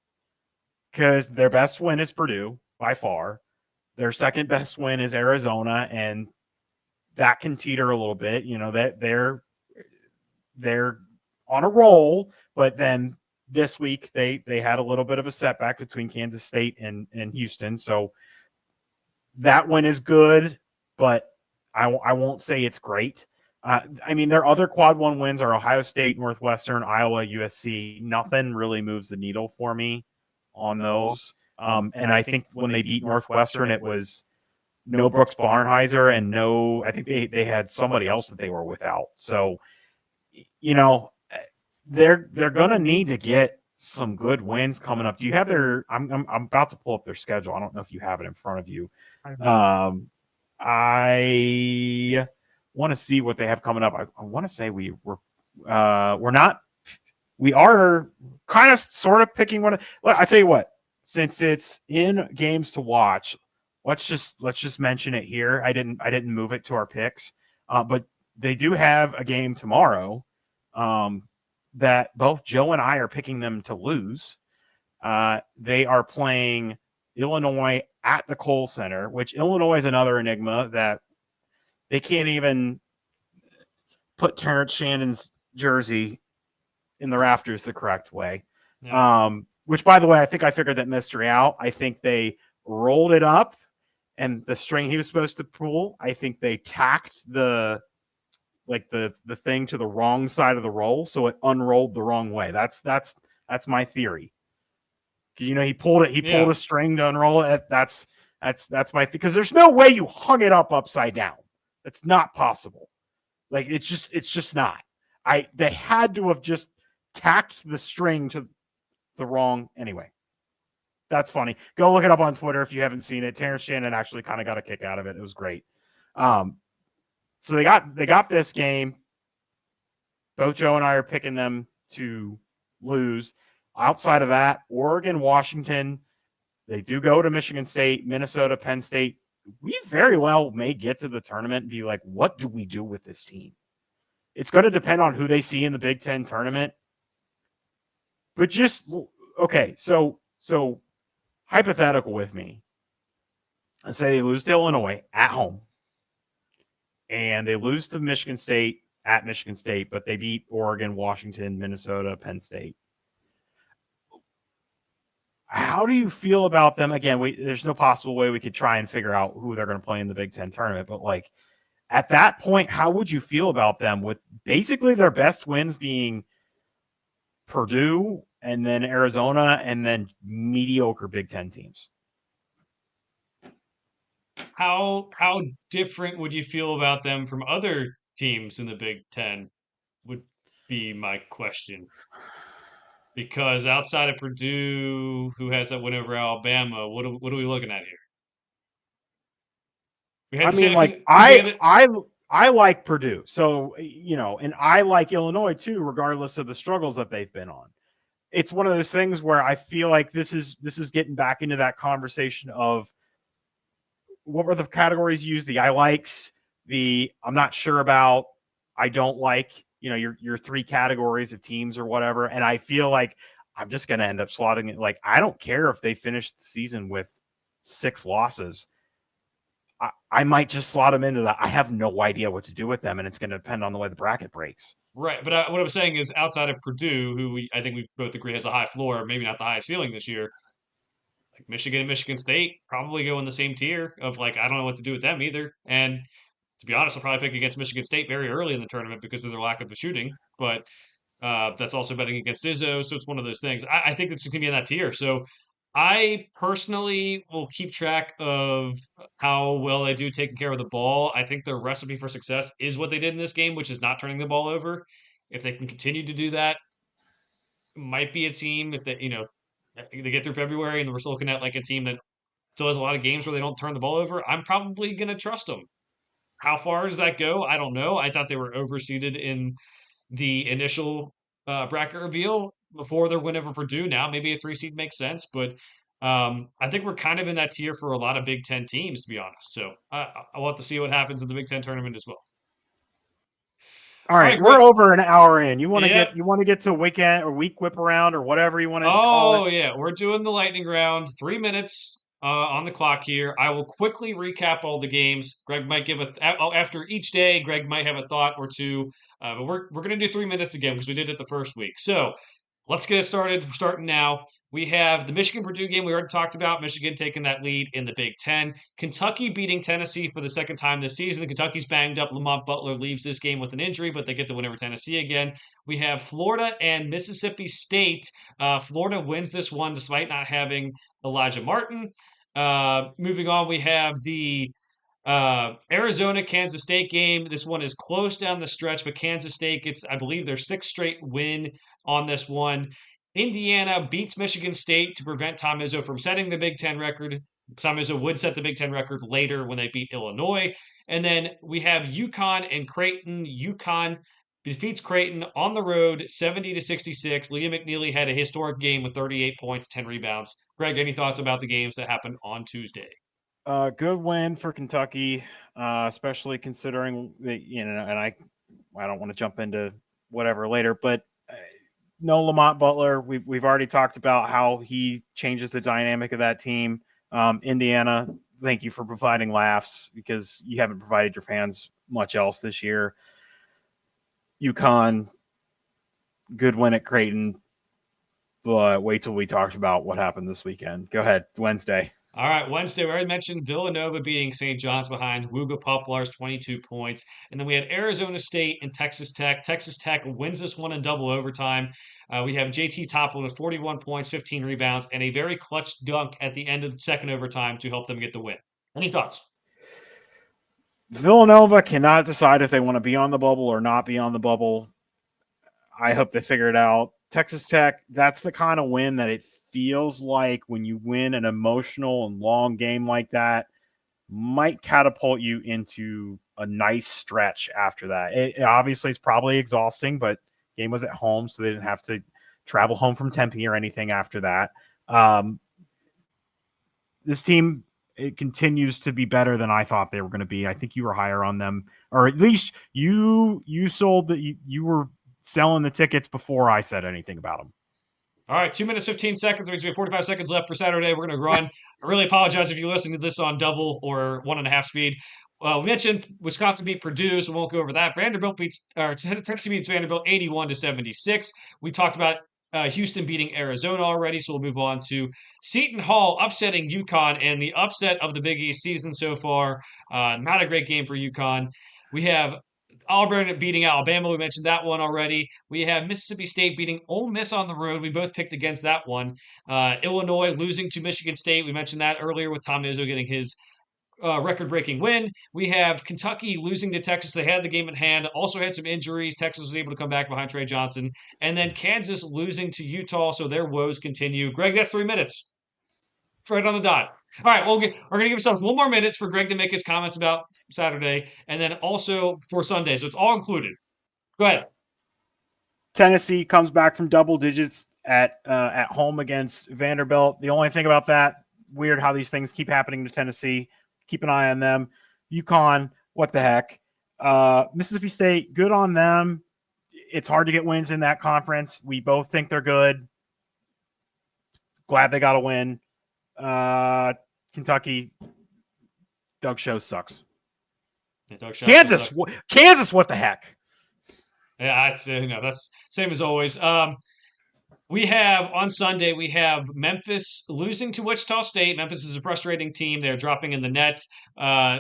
because their best win is Purdue by far. Their second best win is Arizona, and that can teeter a little bit. You know that they're on a roll, but then this week they had a little bit of a setback between Kansas State and Houston. So that win is good, but I won't say it's great. I mean, their other quad one wins are Ohio State, Northwestern, Iowa, USC. Nothing really moves the needle for me on those. And I think when they beat Northwestern, it was no Brooks Barnheiser and no, I think they had somebody else that they were without. So, you know, they're going to need to get some good wins coming up. Do you have their? I'm about to pull up their schedule. I don't know if you have it in front of you. I want to see what they have coming up. I want to say we're not. We are kind of sort of picking one. Well, I tell you what, since it's in games to watch, let's just mention it here. I didn't move it to our picks, but they do have a game tomorrow that both Joe and I are picking them to lose. They are playing Illinois at the Kohl Center, which Illinois is another enigma that they can't even put Terrence Shannon's jersey in the rafters the correct way. Yeah. Which, by the way, I think I figured that mystery out. I think they rolled it up, and the string he was supposed to pull, I think they tacked the thing to the wrong side of the roll, so it unrolled the wrong way. That's my theory. Because he pulled it. He pulled a string to unroll it. That's my because there's no way you hung it up upside down. It's not possible. Like it's just not. They had to have just tacked the string to the wrong anyway. That's funny. Go look it up on Twitter if you haven't seen it. Terrence Shannon actually kind of got a kick out of it. It was great. So they got this game. Both Joe and I are picking them to lose. Outside of that, Oregon, Washington, they do go to Michigan State, Minnesota, Penn State. We very well may get to the tournament and be like, what do we do with this team? It's going to depend on who they see in the Big Ten tournament. But just, okay, so hypothetical with me. Let's say they lose to Illinois at home. And they lose to Michigan State at Michigan State, but they beat Oregon, Washington, Minnesota, Penn State. How do you feel about them? Again, there's no possible way we could try and figure out who they're going to play in the Big Ten tournament. But like at that point, how would you feel about them with basically their best wins being Purdue and then Arizona and then mediocre Big Ten teams? How different would you feel about them from other teams in the Big Ten would be my question. Because outside of Purdue, who has that win over Alabama, what are we looking at here? I mean, like I like Purdue, so and I like Illinois too, regardless of the struggles that they've been on. It's one of those things where I feel like this is getting back into that conversation of what were the categories used? The I likes, the I'm not sure about, I don't like. Your three categories of teams or whatever. And I feel like I'm just going to end up slotting it. Like, I don't care if they finish the season with 6 losses. I might just slot them into that. I have no idea what to do with them. And it's going to depend on the way the bracket breaks. Right. But what I'm saying is outside of Purdue, who I think we both agree has a high floor, maybe not the highest ceiling this year, like Michigan and Michigan State probably go in the same tier of like, I don't know what to do with them either. And to be honest, I'll probably pick against Michigan State very early in the tournament because of their lack of the shooting. But that's also betting against Izzo, so it's one of those things. I think it's going to be in that tier. So I personally will keep track of how well they do taking care of the ball. I think their recipe for success is what they did in this game, which is not turning the ball over. If they can continue to do that, might be a team if they get through February and we're still looking at like a team that still has a lot of games where they don't turn the ball over. I'm probably going to trust them. How far does that go? I don't know. I thought they were overseeded in the initial bracket reveal before their win over Purdue. Now maybe a 3 seed makes sense, but I think we're kind of in that tier for a lot of Big Ten teams, to be honest. So I'll have to see what happens in the Big Ten tournament as well. All right, Greg. we're over an hour in. You want to Yep. get to weekend or week whip around or whatever you want to call it. Oh, yeah. We're doing the lightning round. 3 minutes on the clock here. I will quickly recap all the games. Greg might give after each day, Greg might have a thought or two. But we're going to do 3 minutes again because we did it the first week. So let's get it started. We're starting now. We have the Michigan Purdue game we already talked about. Michigan taking that lead in the Big Ten. Kentucky beating Tennessee for the second time this season. Kentucky's banged up. Lamont Butler leaves this game with an injury, but they get the win over Tennessee again. We have Florida and Mississippi State. Florida wins this one despite not having Elijah Martin. Moving on, we have the Arizona Kansas State game. This one is close down the stretch, but Kansas State gets, I believe, their sixth straight win on this one. Indiana beats Michigan State to prevent Tom Izzo from setting the Big Ten record. Tom Izzo would set the Big Ten record later when they beat Illinois. And then we have UConn and Creighton. UConn defeats Creighton on the road 70-66. Liam McNeely had a historic game with 38 points, 10 rebounds. Greg, any thoughts about the games that happened on Tuesday? Good win for Kentucky, especially considering that, and I don't want to jump into whatever later, but no Lamont Butler. We've already talked about how he changes the dynamic of that team. Indiana, thank you for providing laughs because you haven't provided your fans much else this year. UConn, good win at Creighton, but wait till we talk about what happened this weekend. Go ahead, Wednesday. All right, Wednesday, we already mentioned Villanova beating St. John's behind Wooga Poplar's 22 points. And then we had Arizona State and Texas Tech. Texas Tech wins this one in double overtime. We have JT Toppin with 41 points, 15 rebounds, and a very clutch dunk at the end of the second overtime to help them get the win. Any thoughts? Villanova cannot decide if they want to be on the bubble or not be on the bubble. I hope they figure it out. Texas Tech, that's the kind of win that it feels like when you win an emotional and long game like that, might catapult you into a nice stretch after that. It obviously it's probably exhausting, but game was at home, so they didn't have to travel home from Tempe or anything after that. This team, it continues to be better than I thought they were going to be. I think you were higher on them, or at least you sold that you were selling the tickets before I said anything about them. All right, 2 minutes, 15 seconds. We have 45 seconds left for Saturday. We're going to run. I really apologize if you're listening to this on double or 1.5 speed. We mentioned Wisconsin beat Purdue, so we won't go over that. Tennessee beats Vanderbilt 81-76. We talked about Houston beating Arizona already, so we'll move on to Seton Hall upsetting UConn and the upset of the Big East season so far. Not a great game for UConn. We have Auburn beating Alabama. We mentioned that one already. We have Mississippi State beating Ole Miss on the road. We both picked against that one. Illinois losing to Michigan State. We mentioned that earlier with Tom Izzo getting his record-breaking win. We have Kentucky losing to Texas. They had the game at hand. Also had some injuries. Texas was able to come back behind Trey Johnson. And then Kansas losing to Utah, so their woes continue. Greg, that's 3 minutes. Right on the dot. All right, we're going to give ourselves 1 more minute for Greg to make his comments about Saturday, and then also for Sunday. So it's all included. Go ahead. Tennessee comes back from double digits at home against Vanderbilt. The only thing about that, weird how these things keep happening to Tennessee. Keep an eye on them. UConn, what the heck? Mississippi State, good on them. It's hard to get wins in that conference. We both think they're good. Glad they got a win. Kentucky, Doug Show sucks. Yeah, Kansas, what the heck? Yeah, that's same as always. We have on Sunday, we have Memphis losing to Wichita State. Memphis is a frustrating team. They're dropping in the net.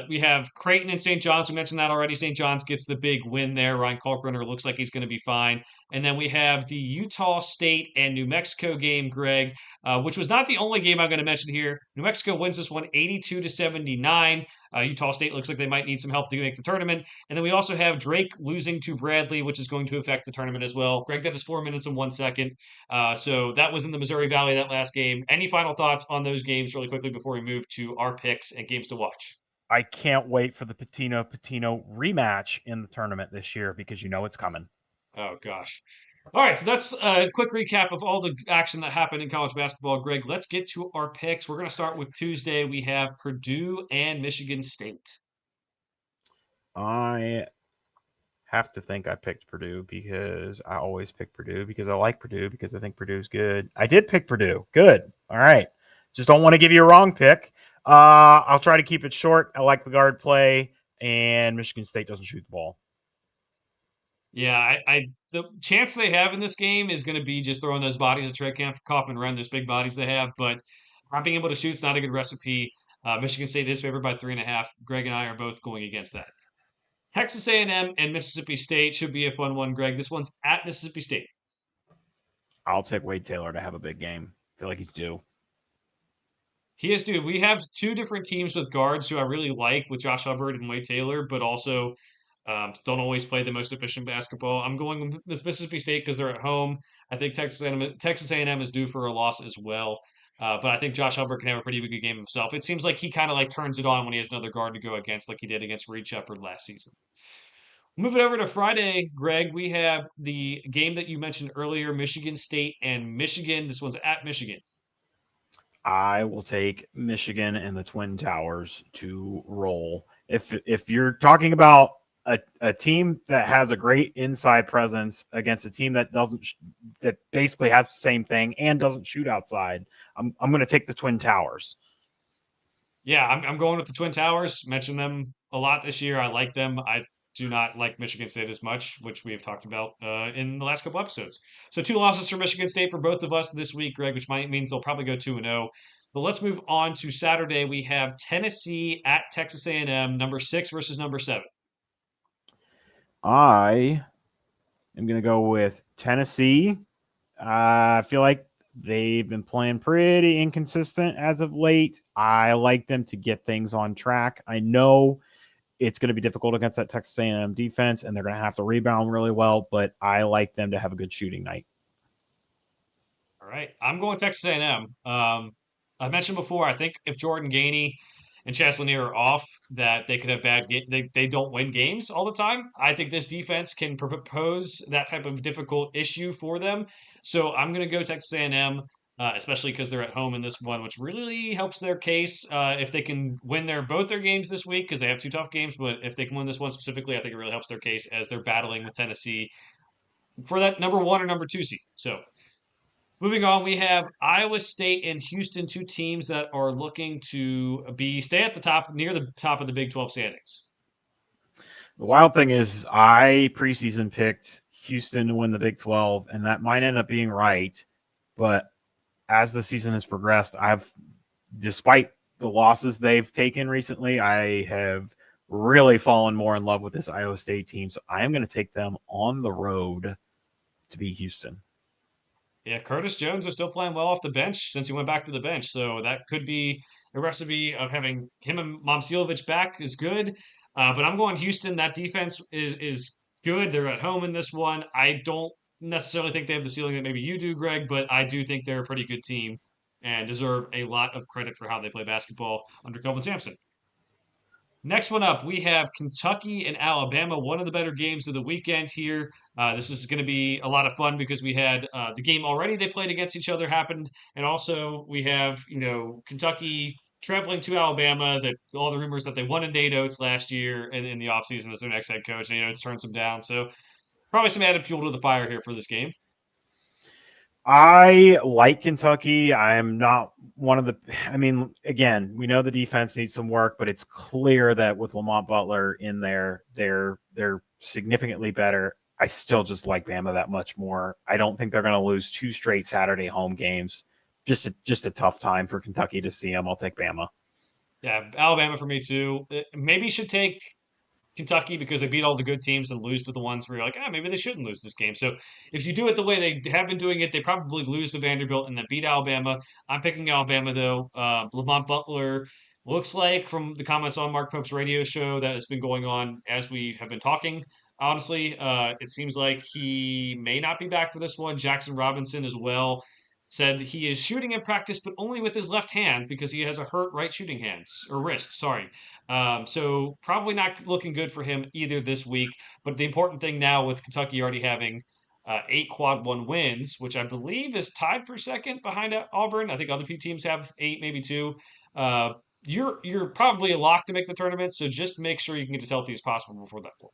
We have Creighton and St. John's. We mentioned that already. St. John's gets the big win there. Ryan Kalkbrenner looks like he's going to be fine. And then we have the Utah State and New Mexico game, Greg, which was not the only game I'm going to mention here. New Mexico wins this one 82-79. Utah State looks like they might need some help to make the tournament. And then we also have Drake losing to Bradley, which is going to affect the tournament as well. Greg, that is 4 minutes and 1 second. So that was in the Missouri Valley, that last game. Any final thoughts on those games really quickly before we move to our picks and games to watch? I can't wait for the Patino rematch in the tournament this year because you know it's coming. Oh, gosh. All right, so that's a quick recap of all the action that happened in college basketball. Greg, let's get to our picks. We're going to start with Tuesday. We have Purdue and Michigan State. I have to think I picked Purdue because I always pick Purdue because I like Purdue because I think Purdue's good. I did pick Purdue. Good. All right. Just don't want to give you a wrong pick. I'll try to keep it short. I like the guard play, and Michigan State doesn't shoot the ball. Yeah, the chance they have in this game is going to be just throwing those bodies at Trey Kaufman around those big bodies they have, but not being able to shoot is not a good recipe. Michigan State is favored by 3.5. Greg and I are both going against that. Texas A&M and Mississippi State should be a fun one, Greg. This one's at Mississippi State. I'll take Wade Taylor to have a big game. I feel like he's due. He is due. We have two different teams with guards who I really like with Josh Hubbard and Wade Taylor, but also don't always play the most efficient basketball. I'm going with Mississippi State because they're at home. I think Texas A&M is due for a loss as well. But I think Josh Hubbard can have a pretty good game himself. It seems like he kind of like turns it on when he has another guard to go against, like he did against Reed Shepard last season. Moving over to Friday, Greg, we have the game that you mentioned earlier, Michigan State and Michigan. This one's at Michigan. I will take Michigan and the Twin Towers to roll. If you're talking about a team that has a great inside presence against a team that that basically has the same thing and doesn't shoot outside, I'm going to take the Twin Towers. Yeah, I'm going with the Twin Towers. Mentioned them a lot this year. I like them. I do not like Michigan State as much, which we have talked about in the last couple episodes. So 2 losses for Michigan State for both of us this week, Greg, which means they'll probably go 2-0. But let's move on to Saturday. We have Tennessee at Texas A&M, number 6 versus number 7. I am going to go with Tennessee. I feel like they've been playing pretty inconsistent as of late. I like them to get things on track. I know it's going to be difficult against that Texas A&M defense, and they're going to have to rebound really well, but I like them to have a good shooting night. All right. I'm going Texas A&M. I mentioned before, I think if Jordan Gainey and Chaz Lanier are off, that they could have they don't win games all the time. I think this defense can propose that type of difficult issue for them. So I'm going to go Texas A&M, especially because they're at home in this one, which really helps their case. If they can win both their games this week, because they have 2 tough games, but if they can win this one specifically, I think it really helps their case as they're battling with Tennessee for that number 1 or number 2 seed. So moving on, we have Iowa State and Houston, 2 teams that are looking to stay at the top, near the top of the Big 12 standings. The wild thing is I preseason picked Houston to win the Big 12, and that might end up being right. But as the season has progressed, despite the losses they've taken recently, I have really fallen more in love with this Iowa State team. So I am going to take them on the road to beat Houston. Yeah, Curtis Jones is still playing well off the bench since he went back to the bench. So that could be a recipe of having him and Momcilovic back is good. But I'm going Houston. That defense is good. They're at home in this one. I don't necessarily think they have the ceiling that maybe you do, Greg, but I do think they're a pretty good team and deserve a lot of credit for how they play basketball under Kelvin Sampson. Next one up, we have Kentucky and Alabama, one of the better games of the weekend here. This is going to be a lot of fun because we had the game already they played against each other happened, and also we have Kentucky traveling to Alabama. That all the rumors that they wanted Nate Oates last year in the offseason as their next head coach, and Oates turns them down. So probably some added fuel to the fire here for this game. I like Kentucky. I'm not one of the. I mean, again, we know the defense needs some work, but it's clear that with Lamont Butler in there, they're significantly better. I still just like Bama that much more. I don't think they're going to lose 2 straight Saturday home games. Just a tough time for Kentucky to see them. I'll take Bama. Yeah, Alabama for me too. Maybe should take Kentucky because they beat all the good teams and lose to the ones where you're like, maybe they shouldn't lose this game. So if you do it the way they have been doing it, they probably lose to Vanderbilt and then beat Alabama. I'm picking Alabama though. Lamont Butler looks like from the comments on Mark Pope's radio show that has been going on as we have been talking. Honestly, it seems like he may not be back for this one. Jackson Robinson as well said he is shooting in practice, but only with his left hand because he has a hurt right shooting hand or wrist. Sorry. So probably not looking good for him either this week. But the important thing now with Kentucky already having 8 quad 1 wins, which I believe is tied for second behind Auburn. I think other teams have 8, maybe 2. You're probably a lock to make the tournament. So just make sure you can get as healthy as possible before that point.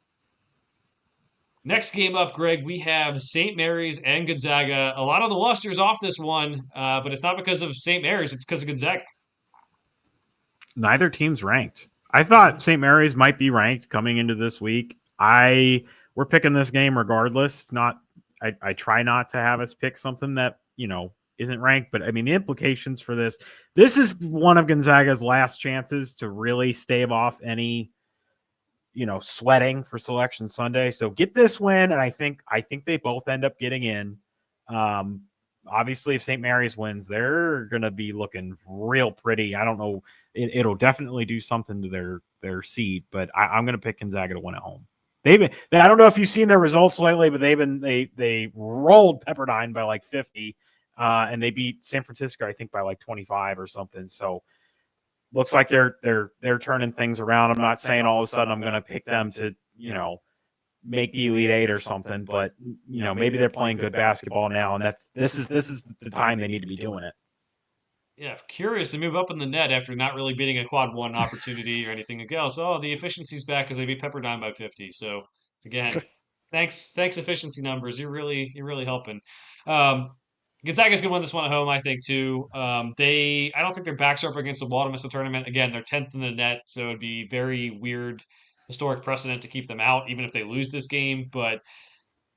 Next game up, Greg, we have St. Mary's and Gonzaga. A lot of the luster's off this one, but it's not because of St. Mary's; it's because of Gonzaga. Neither team's ranked. I Mhm. thought St. Mary's might be ranked coming into this week. We're picking this game regardless. Not I try not to have us pick something that, isn't ranked, but I mean the implications for this is one of Gonzaga's last chances to really stave off any, sweating for Selection Sunday. So get this win, and I think they both end up getting in. Um, Obviously, if St. Mary's wins, they're going to be looking real pretty. I don't know. It'll definitely do something to their seed, but I'm going to pick Gonzaga to win at home. I don't know if you've seen their results lately, but they rolled Pepperdine by like 50, and they beat San Francisco, I think, by like 25 or something. So looks like they're turning things around. I'm not saying all of a sudden I'm going to pick them to make the Elite Eight or something, but maybe they're playing good basketball now, and this is the time they need to be doing it. Yeah, curious to move up in the net after not really beating a quad one opportunity or anything else. Oh, the efficiency's back because they beat Pepperdine by 50. So again, thanks efficiency numbers. You're really helping. Um, Gonzaga's gonna win this one at home, I think too. I don't think their backs are up against the wall to miss the tournament. Again, they're 10th in the net, so it'd be very weird historic precedent to keep them out, even if they lose this game. But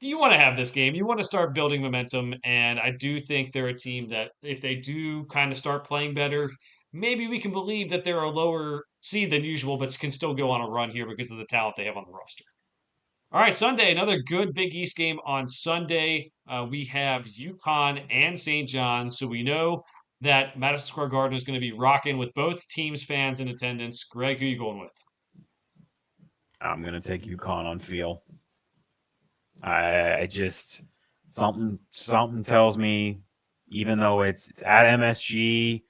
you want to have this game. You want to start building momentum. And I do think they're a team that, if they do kind of start playing better, maybe we can believe that they're a lower seed than usual, but can still go on a run here because of the talent they have on the roster. All right, Sunday, another good Big East game on Sunday. We have UConn and St. John's. So we know that Madison Square Garden is going to be rocking with both teams' fans in attendance. Greg, who are you going with? I'm going to take UConn on feel. I just something tells me, even though it's at MSG,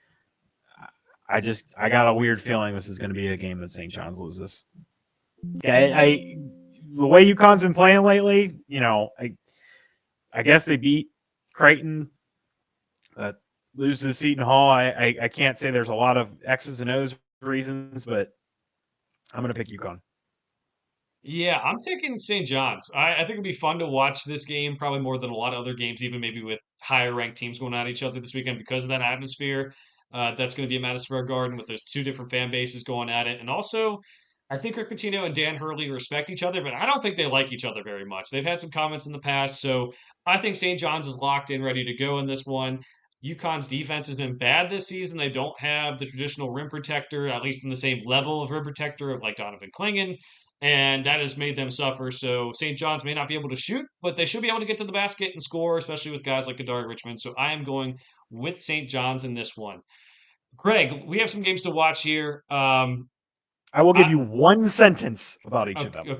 I got a weird feeling this is going to be a game that St. John's loses. The way UConn's been playing lately, I guess they beat Creighton, lose to Seton Hall. I can't say there's a lot of X's and O's reasons, but I'm going to pick UConn. Yeah, I'm taking St. John's. I think it'd be fun to watch this game, probably more than a lot of other games, even maybe with higher ranked teams going at each other this weekend because of that atmosphere. That's going to be at Madison Square Garden with those two different fan bases going at it. And also, I think Rick Pitino and Dan Hurley respect each other, but I don't think they like each other very much. They've had some comments in the past, so I think St. John's is locked in, ready to go in this one. UConn's defense has been bad this season. They don't have the traditional rim protector, at least in the same level of rim protector of like Donovan Clingan, and that has made them suffer. So St. John's may not be able to shoot, but they should be able to get to the basket and score, especially with guys like Kadari Richmond. So I am going with St. John's in this one. Greg, we have some games to watch here. I will give you one sentence about each of them. One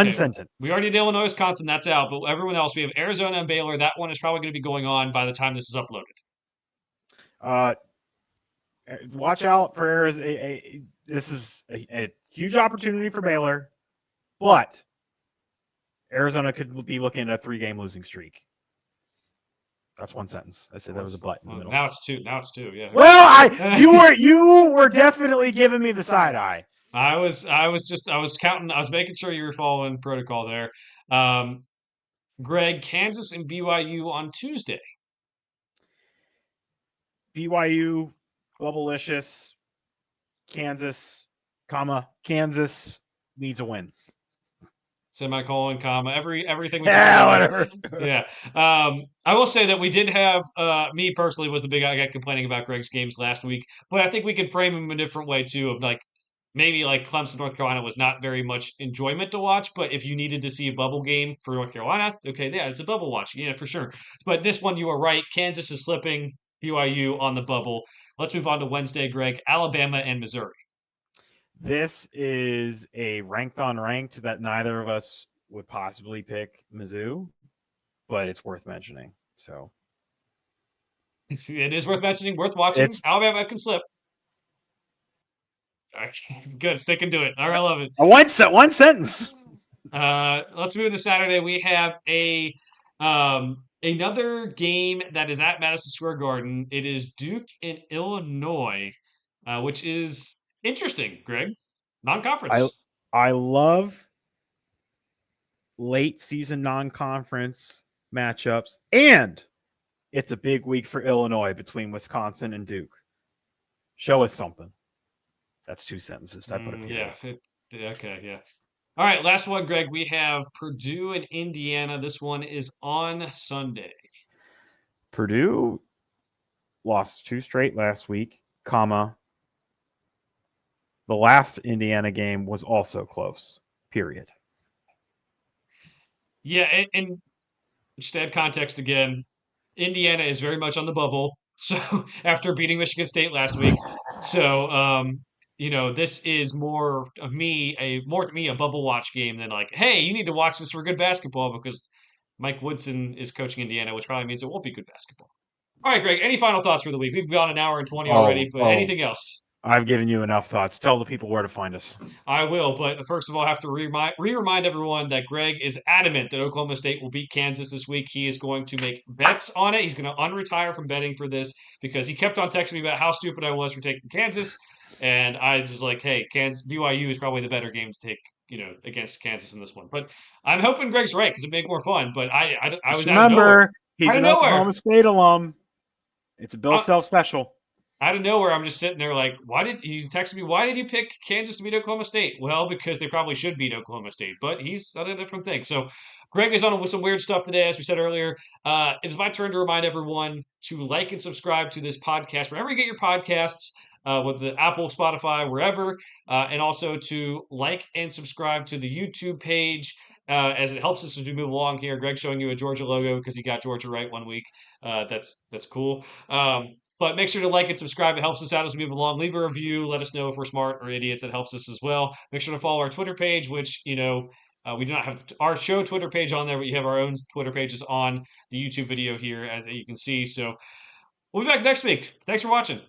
Okay. sentence. We already did Illinois, Wisconsin. That's out. But everyone else, we have Arizona and Baylor. That one is probably going to be going on by the time this is uploaded. Watch out for Arizona. This is a huge opportunity for Baylor, but Arizona could be looking at a 3-game losing streak. That's one sentence. I said that was a but in the middle. Now it's two. Yeah. Well, you were definitely giving me the side eye. I was counting. I was making sure you were following protocol there. Greg, Kansas and BYU on Tuesday. BYU, Bubblicious, Kansas needs a win. Semicolon, comma, everything. Yeah, whatever. Yeah. I will say that we did have, me personally was the big guy complaining about Greg's games last week, but I think we could frame him a different way too, of like, maybe like Clemson, North Carolina was not very much enjoyment to watch, but if you needed to see a bubble game for North Carolina, okay, yeah, it's a bubble watch. Yeah, for sure. But this one, you are right. Kansas is slipping, BYU on the bubble. Let's move on to Wednesday, Greg. Alabama and Missouri. This is a ranked on ranked that neither of us would possibly pick Mizzou, but it's worth mentioning. So it is worth mentioning, worth watching. Alabama can slip. Good, sticking to it. All right, I love it. One sentence. Let's move to Saturday. We have another game that is at Madison Square Garden. It is Duke in Illinois, which is interesting. Greg, non-conference. I love late season non-conference matchups, and it's a big week for Illinois between Wisconsin and Duke. Show us something. That's 2 sentences. I put a period. Okay, yeah. All right, last one, Greg. We have Purdue and Indiana. This one is on Sunday. Purdue lost 2 straight last week, the last Indiana game was also close, period. Yeah, and just to add context again, Indiana is very much on the bubble. So after beating Michigan State last week, so this is more to me a bubble watch game than like, hey, you need to watch this for good basketball because Mike Woodson is coaching Indiana, which probably means it won't be good basketball. All right, Greg. Any final thoughts for the week? We've gone an hour and 20 already, but anything else? I've given you enough thoughts. Tell the people where to find us. I will, but first of all, I have to remind everyone that Greg is adamant that Oklahoma State will beat Kansas this week. He is going to make bets on it. He's going to unretire from betting for this because he kept on texting me about how stupid I was for taking Kansas, and I was like, "Hey, BYU is probably the better game to take, against Kansas in this one." But I'm hoping Greg's right because it make more fun. But I was out of nowhere. He's an Oklahoma State alum. It's a Bill Self special. Out of nowhere, I'm just sitting there like, why did you pick Kansas to beat Oklahoma State? Well, because they probably should beat Oklahoma State, but he's on a different thing. So Greg is on with some weird stuff today, as we said earlier. It's my turn to remind everyone to like and subscribe to this podcast wherever you get your podcasts, with the Apple, Spotify, wherever, and also to like and subscribe to the YouTube page. As it helps us as we move along here. Greg's showing you a Georgia logo because he got Georgia right one week. That's cool. But make sure to like and subscribe. It helps us out as we move along. Leave a review. Let us know if we're smart or idiots. It helps us as well. Make sure to follow our Twitter page, which, we do not have our show Twitter page on there, but you have our own Twitter pages on the YouTube video here, as you can see. So we'll be back next week. Thanks for watching.